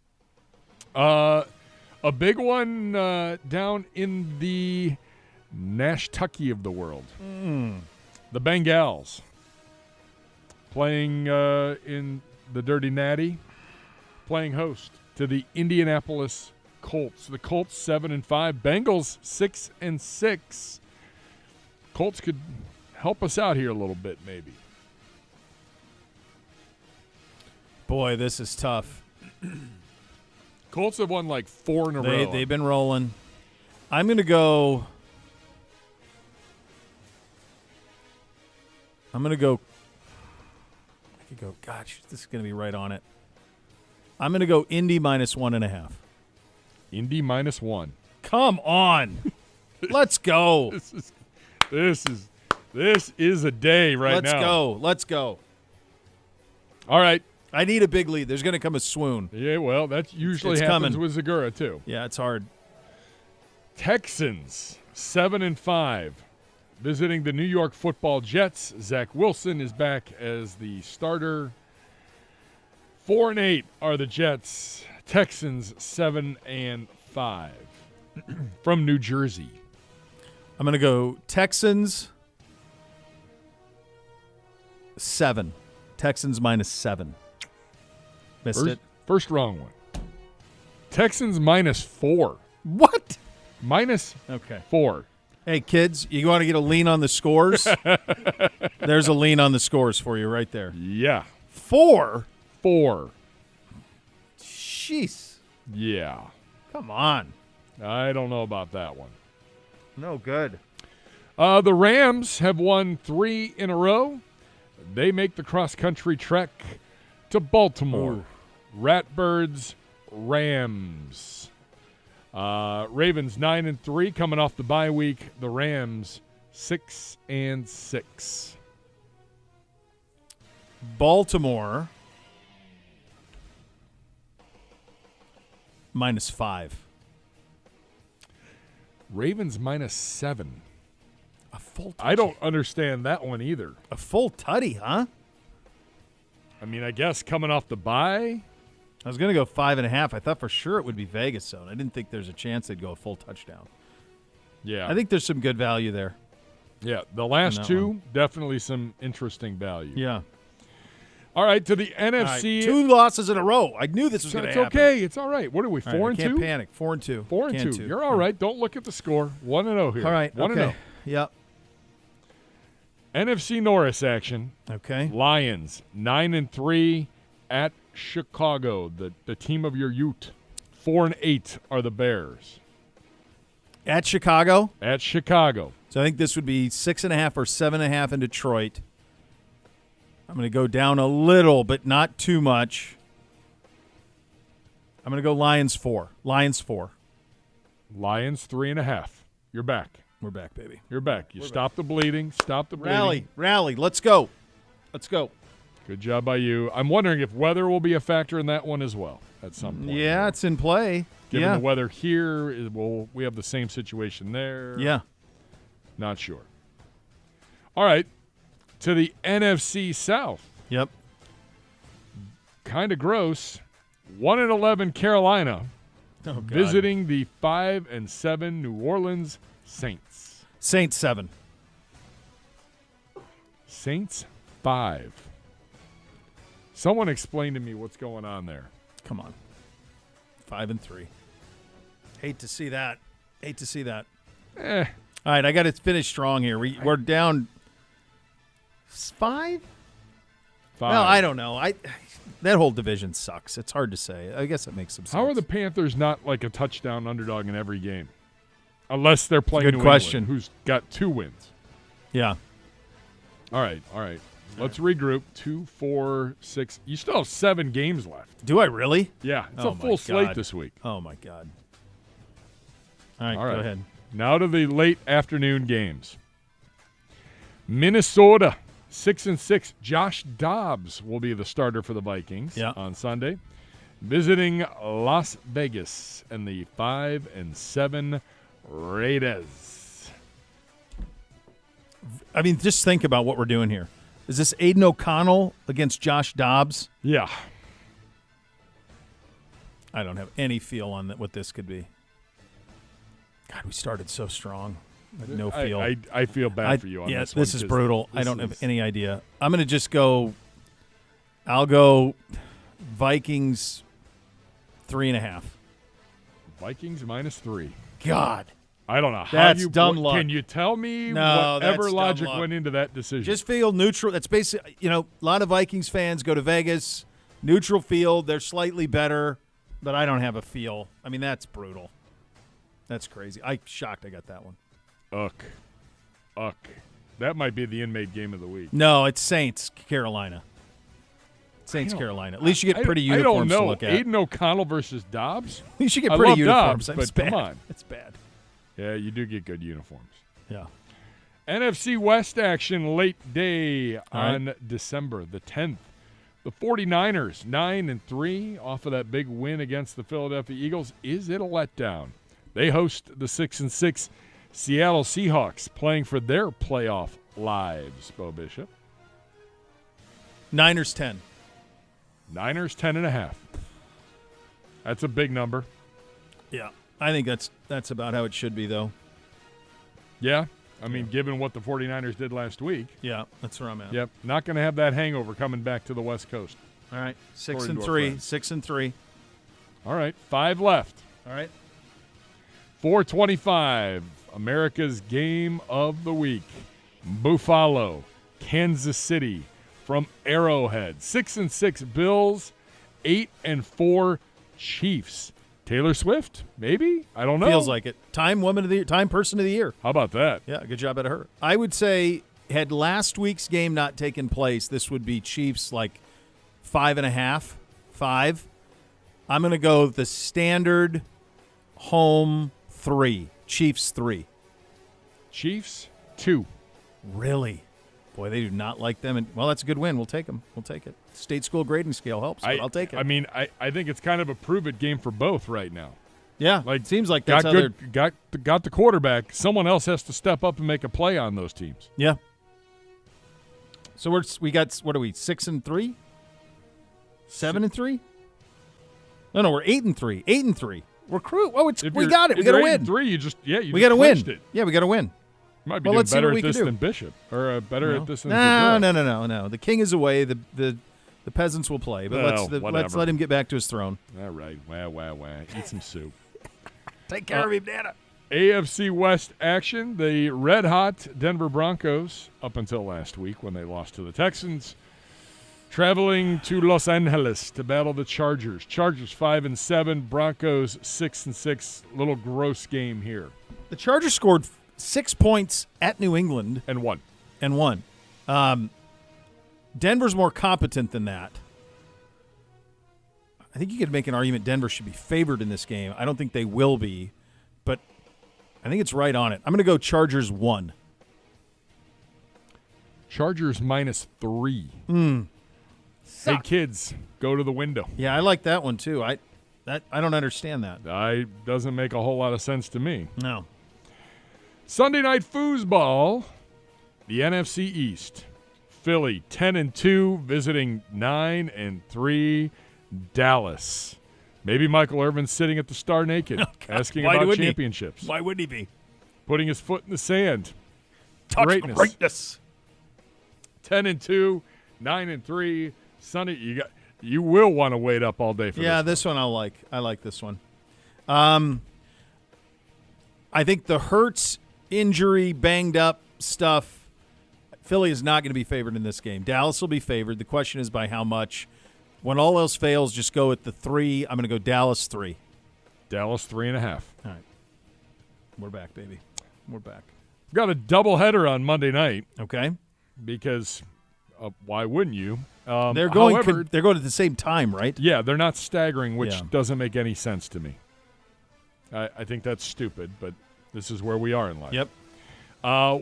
A big one down in the Nashtucky of the world. The Bengals playing in the Dirty Natty, playing host to the Indianapolis Colts. The Colts 7-5, Bengals 6-6. Colts could help us out here a little bit, maybe. Boy, this is tough. Colts have won like 4 in a row. They've been rolling. I'm going to go. I could go. Gosh, this is going to be right on it. I'm going to go Indy -1.5. Indy -1. Come on, let's go. This is a day right Let's now. go. Let's go. All right. I need a big lead. There's going to come a swoon. Yeah, well, that usually It's happens coming. with Zagura, too. Yeah, it's hard. Texans 7-5, visiting the New York Football Jets. Zach Wilson is back as the starter. 4-8 are the Jets. Texans 7-5 from New Jersey. I'm going to go Texans 7. Texans -7. Missed it. First wrong one. Texans -4. What? Okay. 4. Hey, kids, you want to get a lean on the scores? There's a lean on the scores for you right there. Yeah. 4? 4. Jeez. Yeah. Come on. I don't know about that one. No good. The Rams have won 3 in a row. They make the cross-country trek to Baltimore. Ratbirds, Rams. Ravens 9-3 coming off the bye week. The Rams 6-6. Baltimore -5. Ravens -7. A full. I don't understand that one either. A full tutty, huh? I mean, I guess coming off the bye. I was going to go 5.5. I thought for sure it would be Vegas zone. I didn't think there's a chance they'd go a full touchdown. Yeah. I think there's some good value there. Yeah, the last that two, one. definitely some interesting value. Yeah. All right, to the All right, NFC. 2 losses in a row. I knew this was going to It's happen. okay. It's all right. What are we, 4 All right, and I can't 2? panic. 4-2. 4-2. You're all right. Don't look at the score. 1-0 here. All right. 1-0. Okay. Yep. NFC Norris action. Okay. Lions 9-3 at Chicago, the team of your Ute. 4-8 are the Bears. At Chicago? At Chicago. So I think this would be 6.5 or 7.5 in Detroit. I'm going to go down a little, but not too much. I'm going to go Lions 4. Lions 4. Lions 3.5. You're back. We're back, baby. You're back. You stop the bleeding. Stop the bleeding. Rally. Let's go. Let's go. Good job by you. I'm wondering if weather will be a factor in that one as well at some point. Yeah, it's in play. Given yeah. the weather here, we have the same situation there. Yeah. Not sure. All right. To the NFC South. Yep. Kind of gross. 1-11 Carolina. Oh, God. Visiting the 5-7 New Orleans Saints. Saints 7. Saints 5. Someone explain to me what's going on there. Come on. 5-3. Hate to see that. All right, I got to finish strong here. We're down 5? Well, I don't know. That whole division sucks. It's hard to say. I guess it makes some sense. How are the Panthers not like a touchdown underdog in every game? Unless they're playing Good New question. England, who's got 2 wins. Yeah. All right. Let's regroup. 2, 4, 6. You still have 7 games left. Do I really? Yeah. It's Oh, a full my slate God. this week. Oh, my God. All right, All right. go ahead. Now to the late afternoon games. Minnesota, 6-6. Josh Dobbs will be the starter for the Vikings on Sunday. Visiting Las Vegas and the 5-7 Raiders. I mean, just think about what we're doing here. Is this Aiden O'Connell against Josh Dobbs? Yeah. I don't have any feel on what this could be. God, we started so strong. No feel. I feel bad for you on this one. This is brutal. I don't have is- any idea. I'm going to just go – I'll go Vikings 3.5. Vikings -3. God. I don't know how That's dumb luck. Can you tell me No, whatever that's dumb logic luck. went into that decision? Just feel neutral. That's basically, a lot of Vikings fans go to Vegas, neutral field. They're slightly better, but I don't have a feel. I mean, that's brutal. That's crazy. I'm shocked I got that one. Uck. That might be the inmate game of the week. No, it's Saints, Carolina. Saints, Carolina. At least you get pretty uniforms I don't know. to look at. Aiden O'Connell versus Dobbs? At least you get I pretty love uniforms. Dobbs, It's but bad. come on. It's bad. Yeah, you do get good uniforms. Yeah. NFC West action late day All right. on December the 10th. The 49ers, 9-3, off of that big win against the Philadelphia Eagles. Is it a letdown? They host the 6-6 Seattle Seahawks, playing for their playoff lives, Bo Bishop. Niners 10. Niners 10.5. That's a big number. Yeah. I think that's about how it should be, though. Yeah. I mean, given what the 49ers did last week. Yeah, that's where I'm at. Yep. Not going to have that hangover coming back to the West Coast. All right. 6-3. 6-3. All right. 5 left. All right. 425. America's game of the week. Buffalo, Kansas City from Arrowhead. 6-6 Bills, 8-4 Chiefs. Taylor Swift, maybe? I don't know. Feels like it. Time person of the year. How about that? Yeah, good job out of her. I would say, had last week's game not taken place, this would be Chiefs like 5.5, 5. I'm going to go the standard home 3. Chiefs 3. Chiefs 2. Really? Boy, they do not like them. And well, that's a good win. We'll take them. We'll take it. State school grading scale helps, but I'll take it. I mean, I think it's kind of a prove-it game for both right now. Yeah, like seems like that's got the quarterback. Someone else has to step up and make a play on those teams. Yeah. So we got, what are we, 6-3? 7-3? No, we're 8-3. 8-3. We're crew. Oh, we got it. We got to win. 3, we got to win. It. Yeah, we got to win. You might be doing better at this than Bishop, or better at this than No. The king is away. The peasants will play, but let's let him get back to his throne. All right. Wah. Eat some soup. Take care of him, Nana. AFC West action. The red-hot Denver Broncos, up until last week when they lost to the Texans, traveling to Los Angeles to battle the Chargers. Chargers 5-7, Broncos 6-6. Little gross game here. The Chargers scored 6 points at New England. And won. Denver's more competent than that. I think you could make an argument Denver should be favored in this game. I don't think they will be, but I think it's right on it. I'm going to go Chargers 1. Chargers -3. Hey, kids, go to the window. Yeah, I like that one, too. I don't understand that. Doesn't make a whole lot of sense to me. No. Sunday night foosball, the NFC East. Philly 10-2, visiting 9-3 Dallas. Maybe Michael Irvin's sitting at the Star naked, asking about championships. Why wouldn't he be? Putting his foot in the sand. Greatness. 10-2, 9-3. Sunday, you will want to wait up all day for this. Yeah, this one I like. I like this one. I think the Hurts injury, banged up stuff, Philly is not going to be favored in this game. Dallas will be favored. The question is by how much. When all else fails, just go with the 3. I'm going to go Dallas 3. Dallas 3.5. All right. We're back, baby. We're back. Got a doubleheader on Monday night. Okay. Because why wouldn't you? They're going at the same time, right? Yeah, they're not staggering, which doesn't make any sense to me. I think that's stupid, but this is where we are in life. Yep.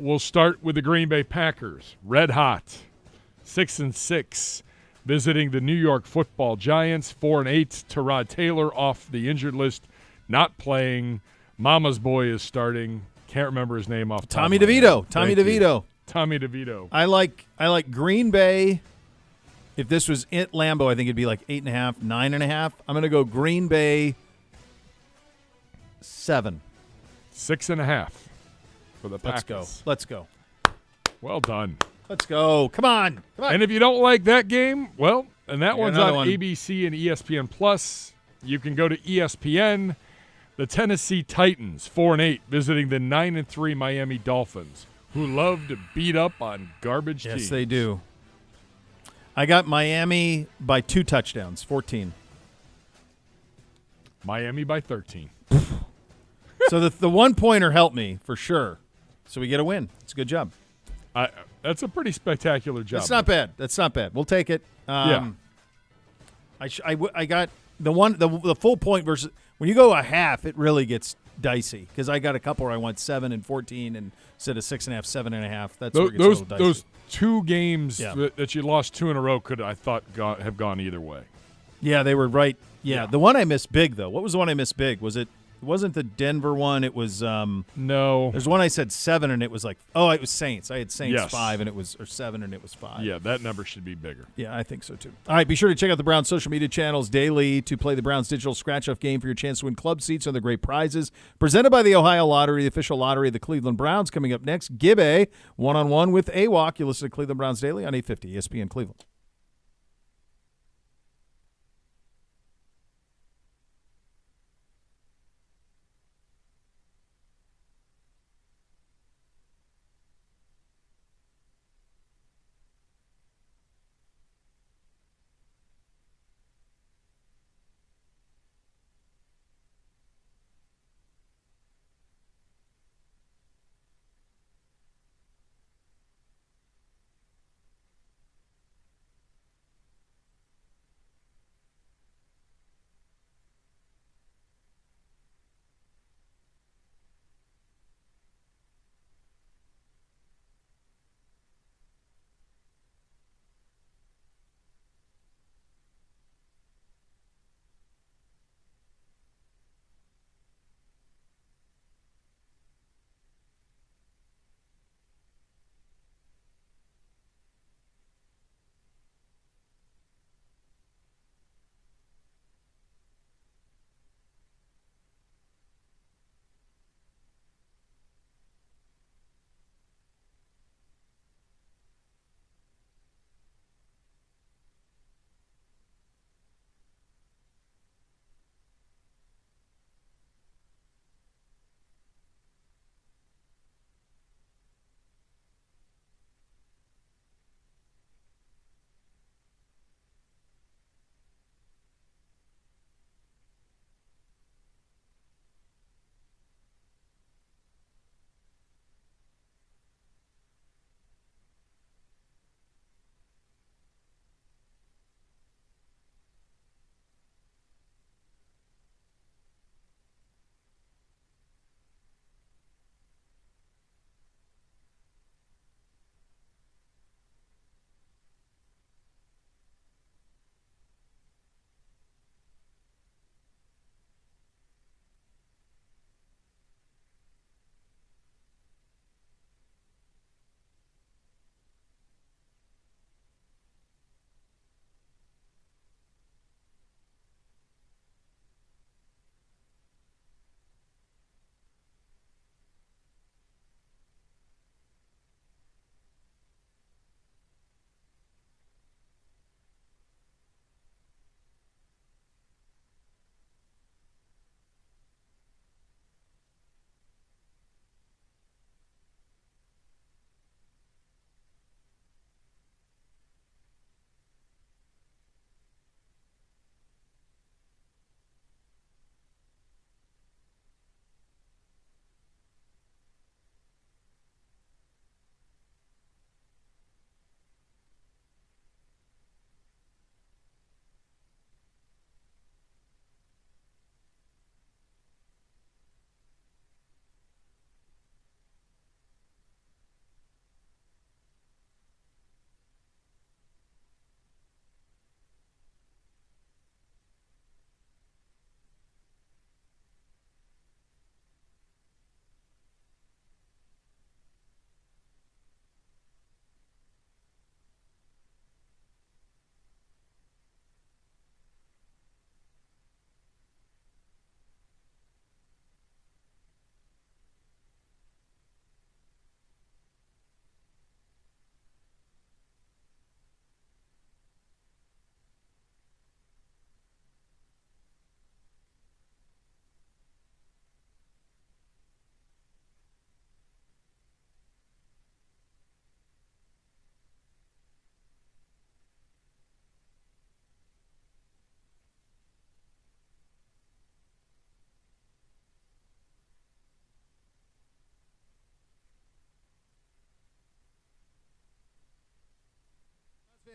We'll start with the Green Bay Packers. Red hot. 6-6. Visiting the New York Football Giants. 4-8. Tyrod Taylor off the injured list. Not playing. Mama's boy is starting. Can't remember his name off the top Tommy of my head. DeVito. Tommy DeVito. I like Green Bay. If this was at Lambeau, I think it'd be like 8.5, 9.5. I'm going to go Green Bay 7. 6.5 for the Packers. Let's go. Well done. Let's go. Come on. And if you don't like that game, well, and that one's on one. ABC and ESPN Plus. You can go to ESPN. The Tennessee Titans, 4-8, visiting the 9-3 Miami Dolphins, who love to beat up on garbage teams. Yes, they do. I got Miami by 2 touchdowns, 14. Miami by 13. So the one-pointer helped me, for sure. So we get a win. It's a good job. That's a pretty spectacular job. That's not bad. We'll take it. Yeah. I got the full point versus when you go a half, it really gets dicey because I got a couple where I went 7 and 14 and instead of 6.5, 7.5. That's where it gets a little dicey. Those 2 games that you lost 2 in a row could, I thought, have gone either way. Yeah, they were right. Yeah, the one I missed big though. What was the one I missed big? Was it? It wasn't the Denver one. It was no. There's one I said 7 and it was like it was Saints. I had Saints 5 and it was 7 and it was 5. Yeah, that number should be bigger. Yeah, I think so too. All right, be sure to check out the Browns social media channels daily to play the Browns digital scratch-off game for your chance to win club seats and the great prizes presented by the Ohio Lottery, the official lottery of the Cleveland Browns. Coming up next, Gibbe one-on-one with AWOC. You listen to Cleveland Browns Daily on 850 ESPN Cleveland.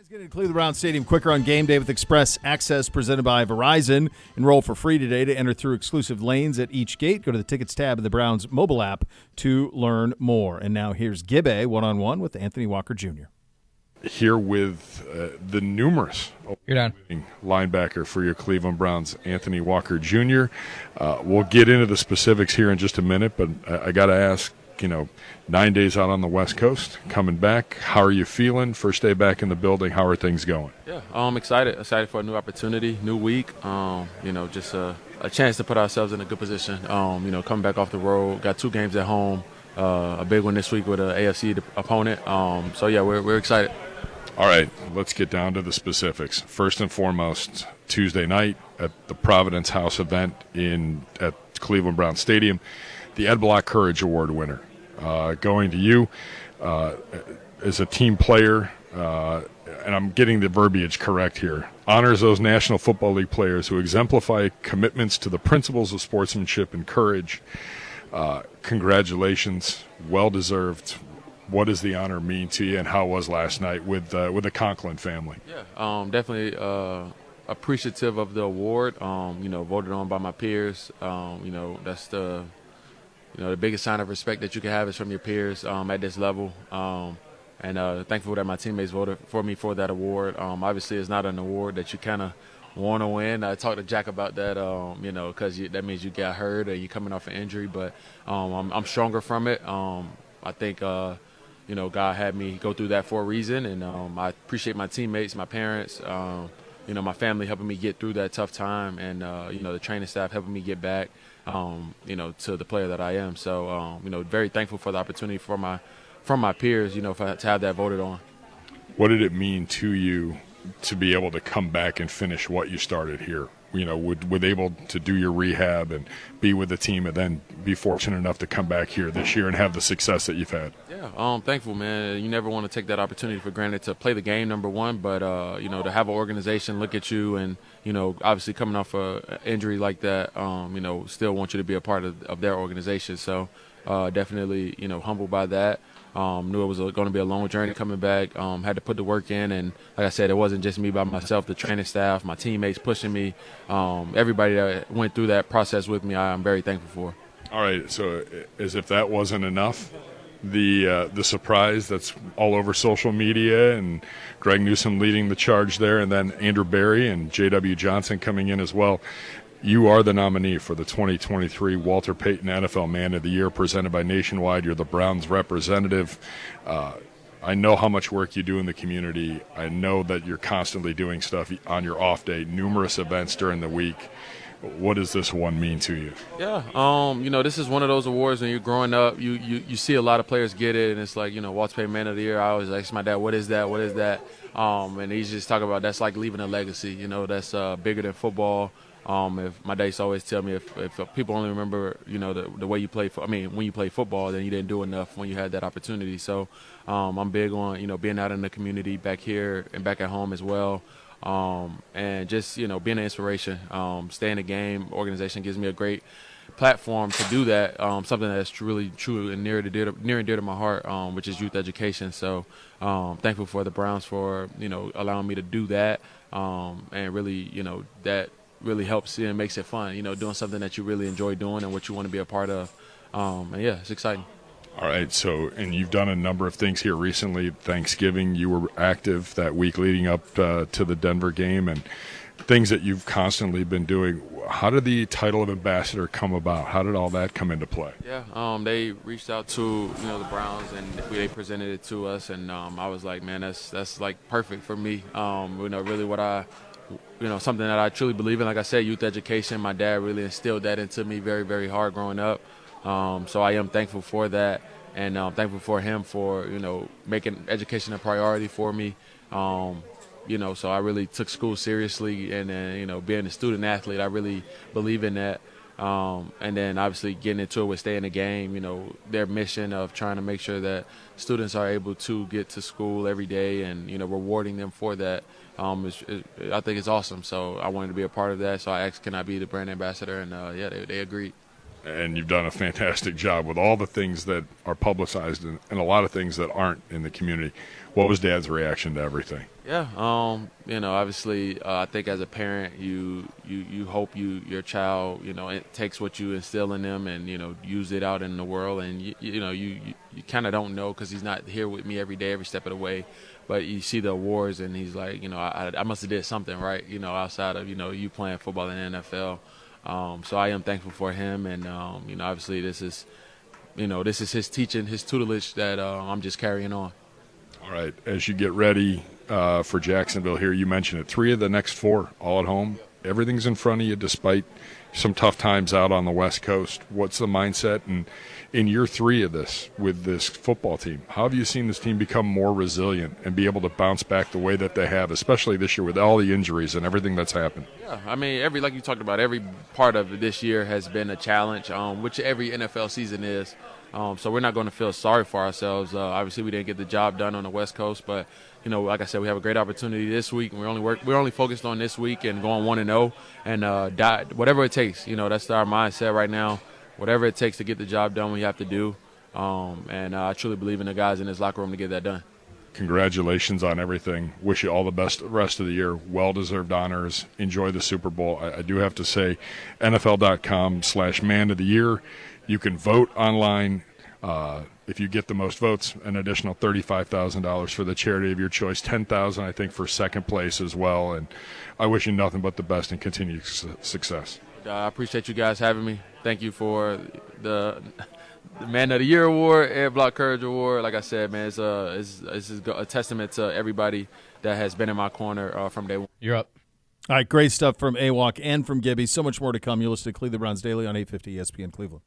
Get into Cleveland Brown Stadium quicker on game day with Express Access presented by Verizon. Enroll for free today to enter through exclusive lanes at each gate. Go to the Tickets tab of the Browns mobile app to learn more. And now here's Gibbe one-on-one with Anthony Walker Jr. Here with the numerous You're done. linebacker for your Cleveland Browns, Anthony Walker Jr. We'll get into the specifics here in just a minute, but I got to ask, 9 days out on the West Coast, coming back, how are you feeling? First day back in the building, how are things going? Yeah, I'm excited for a new opportunity, new week. Just a chance to put ourselves in a good position. Coming back off the road, got 2 games at home, a big one this week with an AFC opponent. We're excited. All right, let's get down to the specifics. First and foremost, Tuesday night at the Providence House event at Cleveland Brown Stadium, the Ed Block Courage Award winner. Going to you as a team player, and I'm getting the verbiage correct here, honors those National Football League players who exemplify commitments to the principles of sportsmanship and courage. Congratulations, well-deserved. What does the honor mean to you, and how was last night with the Conklin family? Yeah, definitely appreciative of the award. Voted on by my peers. That's the biggest sign of respect that you can have is from your peers at this level. And thankful that my teammates voted for me for that award. Obviously, it's not an award that you kind of want to win. I talked to Jack about that, because that means you got hurt or you're coming off an injury. But I'm stronger from it. I think, God had me go through that for a reason. And I appreciate my teammates, my parents, my family helping me get through that tough time. And, the training staff helping me get back. To the player that I am. So, very thankful for the opportunity from my peers, to have that voted on. What did it mean to you to be able to come back and finish what you started here? With able to do your rehab and be with the team and then be fortunate enough to come back here this year and have the success that you've had? Yeah, I'm thankful, man. You never want to take that opportunity for granted to play the game, number one, but, to have an organization look at you and, obviously coming off an injury like that, still want you to be a part of their organization. So definitely, humbled by that. Knew it was going to be a long journey coming back. Had to put the work in, and like I said, it wasn't just me by myself. The training staff, my teammates pushing me, everybody that went through that process with me, I'm very thankful for. All right, so as if that wasn't enough, the surprise that's all over social media, and Greg Newsome leading the charge there, and then Andrew Berry and J.W. Johnson coming in as well. You are the nominee for the 2023 Walter Payton NFL Man of the Year presented by Nationwide. You're the Browns representative. I know how much work you do in the community. I know that you're constantly doing stuff on your off day, numerous events during the week. What does this one mean to you? Yeah, this is one of those awards when you're growing up, you see a lot of players get it, and it's like, Walter Payton Man of the Year. I always ask my dad, what is that? What is that? And he's just talking about that's like leaving a legacy, that's bigger than football. If my dad used to always tell me if people only remember, the way you play, when you play football, then you didn't do enough when you had that opportunity. So I'm big on, being out in the community back here and back at home as well. And just, being an inspiration, stay in the game. Organization gives me a great platform to do that, something that's really true and near and dear to my heart, which is youth education. So thankful for the Browns for, allowing me to do that, and really, that really helps and makes it fun, doing something that you really enjoy doing and what you want to be a part of. It's exciting. All right, so, and you've done a number of things here recently. Thanksgiving, you were active that week leading up to the Denver game, and things that you've constantly been doing. How did the title of ambassador come about? How did all that come into play? Yeah, they reached out to the Browns and they presented it to us, and I was like, man, that's like perfect for me. Really what I, something that I truly believe in. Like I said, youth education. My dad really instilled that into me very, very hard growing up. So I am thankful for that, and I'm thankful for him for making education a priority for me. So I really took school seriously, and then, being a student athlete, I really believe in that. And then obviously getting into it with Stay in the Game, their mission of trying to make sure that students are able to get to school every day and, rewarding them for that. I think it's awesome. So I wanted to be a part of that. So I asked, can I be the brand ambassador? And they agreed. and you've done a fantastic job with all the things that are publicized and a lot of things that aren't in the community. What was Dad's reaction to everything? Yeah, obviously, I think as a parent, you hope your child, it takes what you instill in them and use it out in the world, and you kind of don't know because he's not here with me every day, every step of the way, but you see the awards and he's like, I must have did something right, outside of you playing football in the NFL. So I am thankful for him, and obviously this is his teaching, his tutelage that I'm just carrying on. All right, as you get ready for Jacksonville here, you mentioned it, 3 of the next 4 all at home. Everything's in front of you despite some tough times out on the West Coast. What's the mindset? And in year 3 of this with this football team, how have you seen this team become more resilient and be able to bounce back the way that they have, especially this year with all the injuries and everything that's happened? Yeah, I mean, like you talked about, every part of this year has been a challenge, which every NFL season is. So we're not going to feel sorry for ourselves. Obviously, we didn't get the job done on the West Coast, but like I said, we have a great opportunity this week, and we're only focused on this week and going 1-0, and whatever it takes. That's our mindset right now. Whatever it takes to get the job done, we have to do. And I truly believe in the guys in this locker room to get that done. Congratulations on everything. Wish you all the best the rest of the year. Well-deserved honors. Enjoy the Super Bowl. I do have to say, NFL.com/Man of the Year. You can vote online. If you get the most votes, an additional $35,000 for the charity of your choice, $10,000 I think for second place as well. And I wish you nothing but the best and continued success. I appreciate you guys having me. Thank you for the Man of the Year award, Air Block Courage award. Like I said, man, it's a testament to everybody that has been in my corner from day one. You're up. All right, great stuff from AWOC and from Gibby. So much more to come. You're listening to Cleveland Browns Daily on 850 ESPN Cleveland.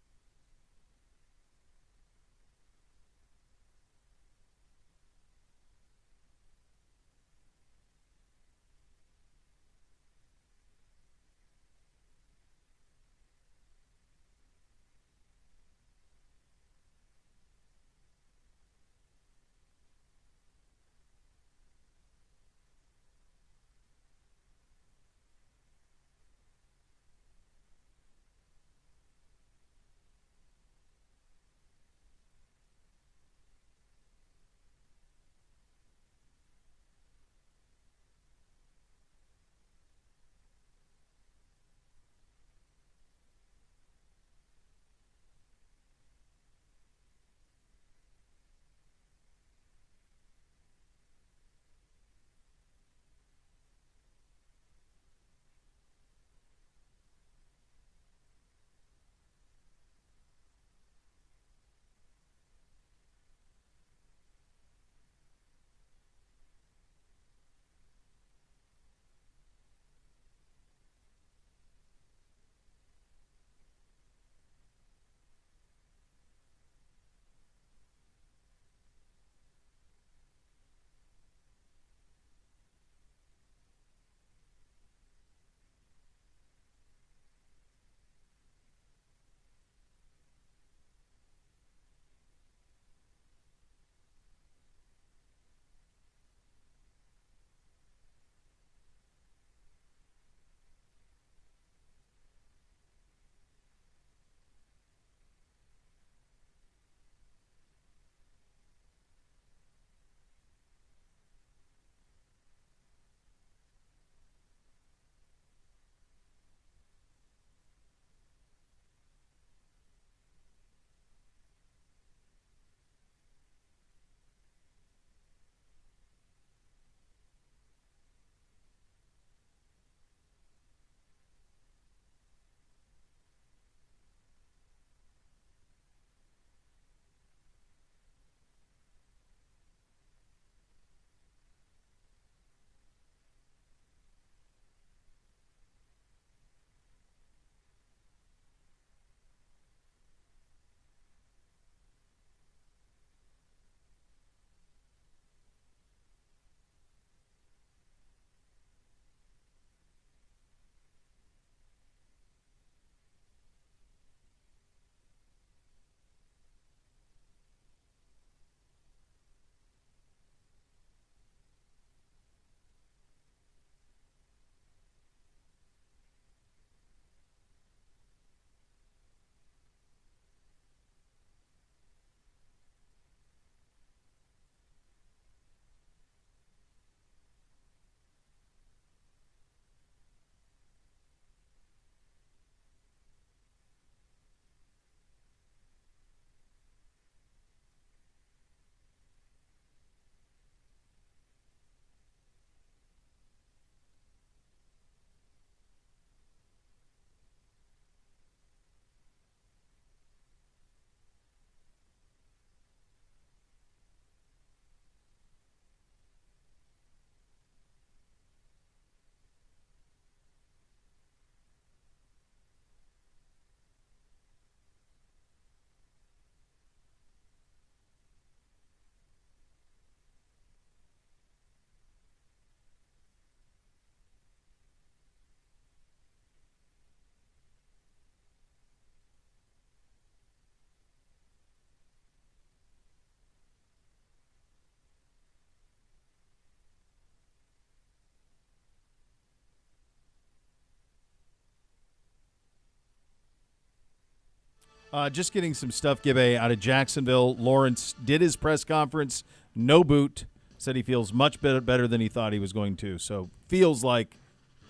Just getting some stuff, Gibbe, out of Jacksonville. Lawrence did his press conference, no boot, said he feels much better than he thought he was going to. So feels like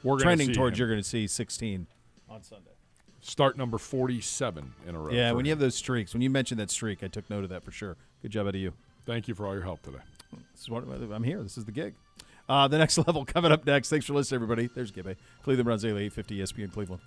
We're trending towards him. you're going to see 16 on Sunday. Start number 47 in a row. Yeah, when him. you have those streaks, when you mentioned that streak, I took note of that for sure. Good job out of you. Thank you for all your help today. This is what I'm here. This is the gig. The next level coming up next. Thanks for listening, everybody. There's Gibbe. Cleveland runs daily 850 ESPN Cleveland.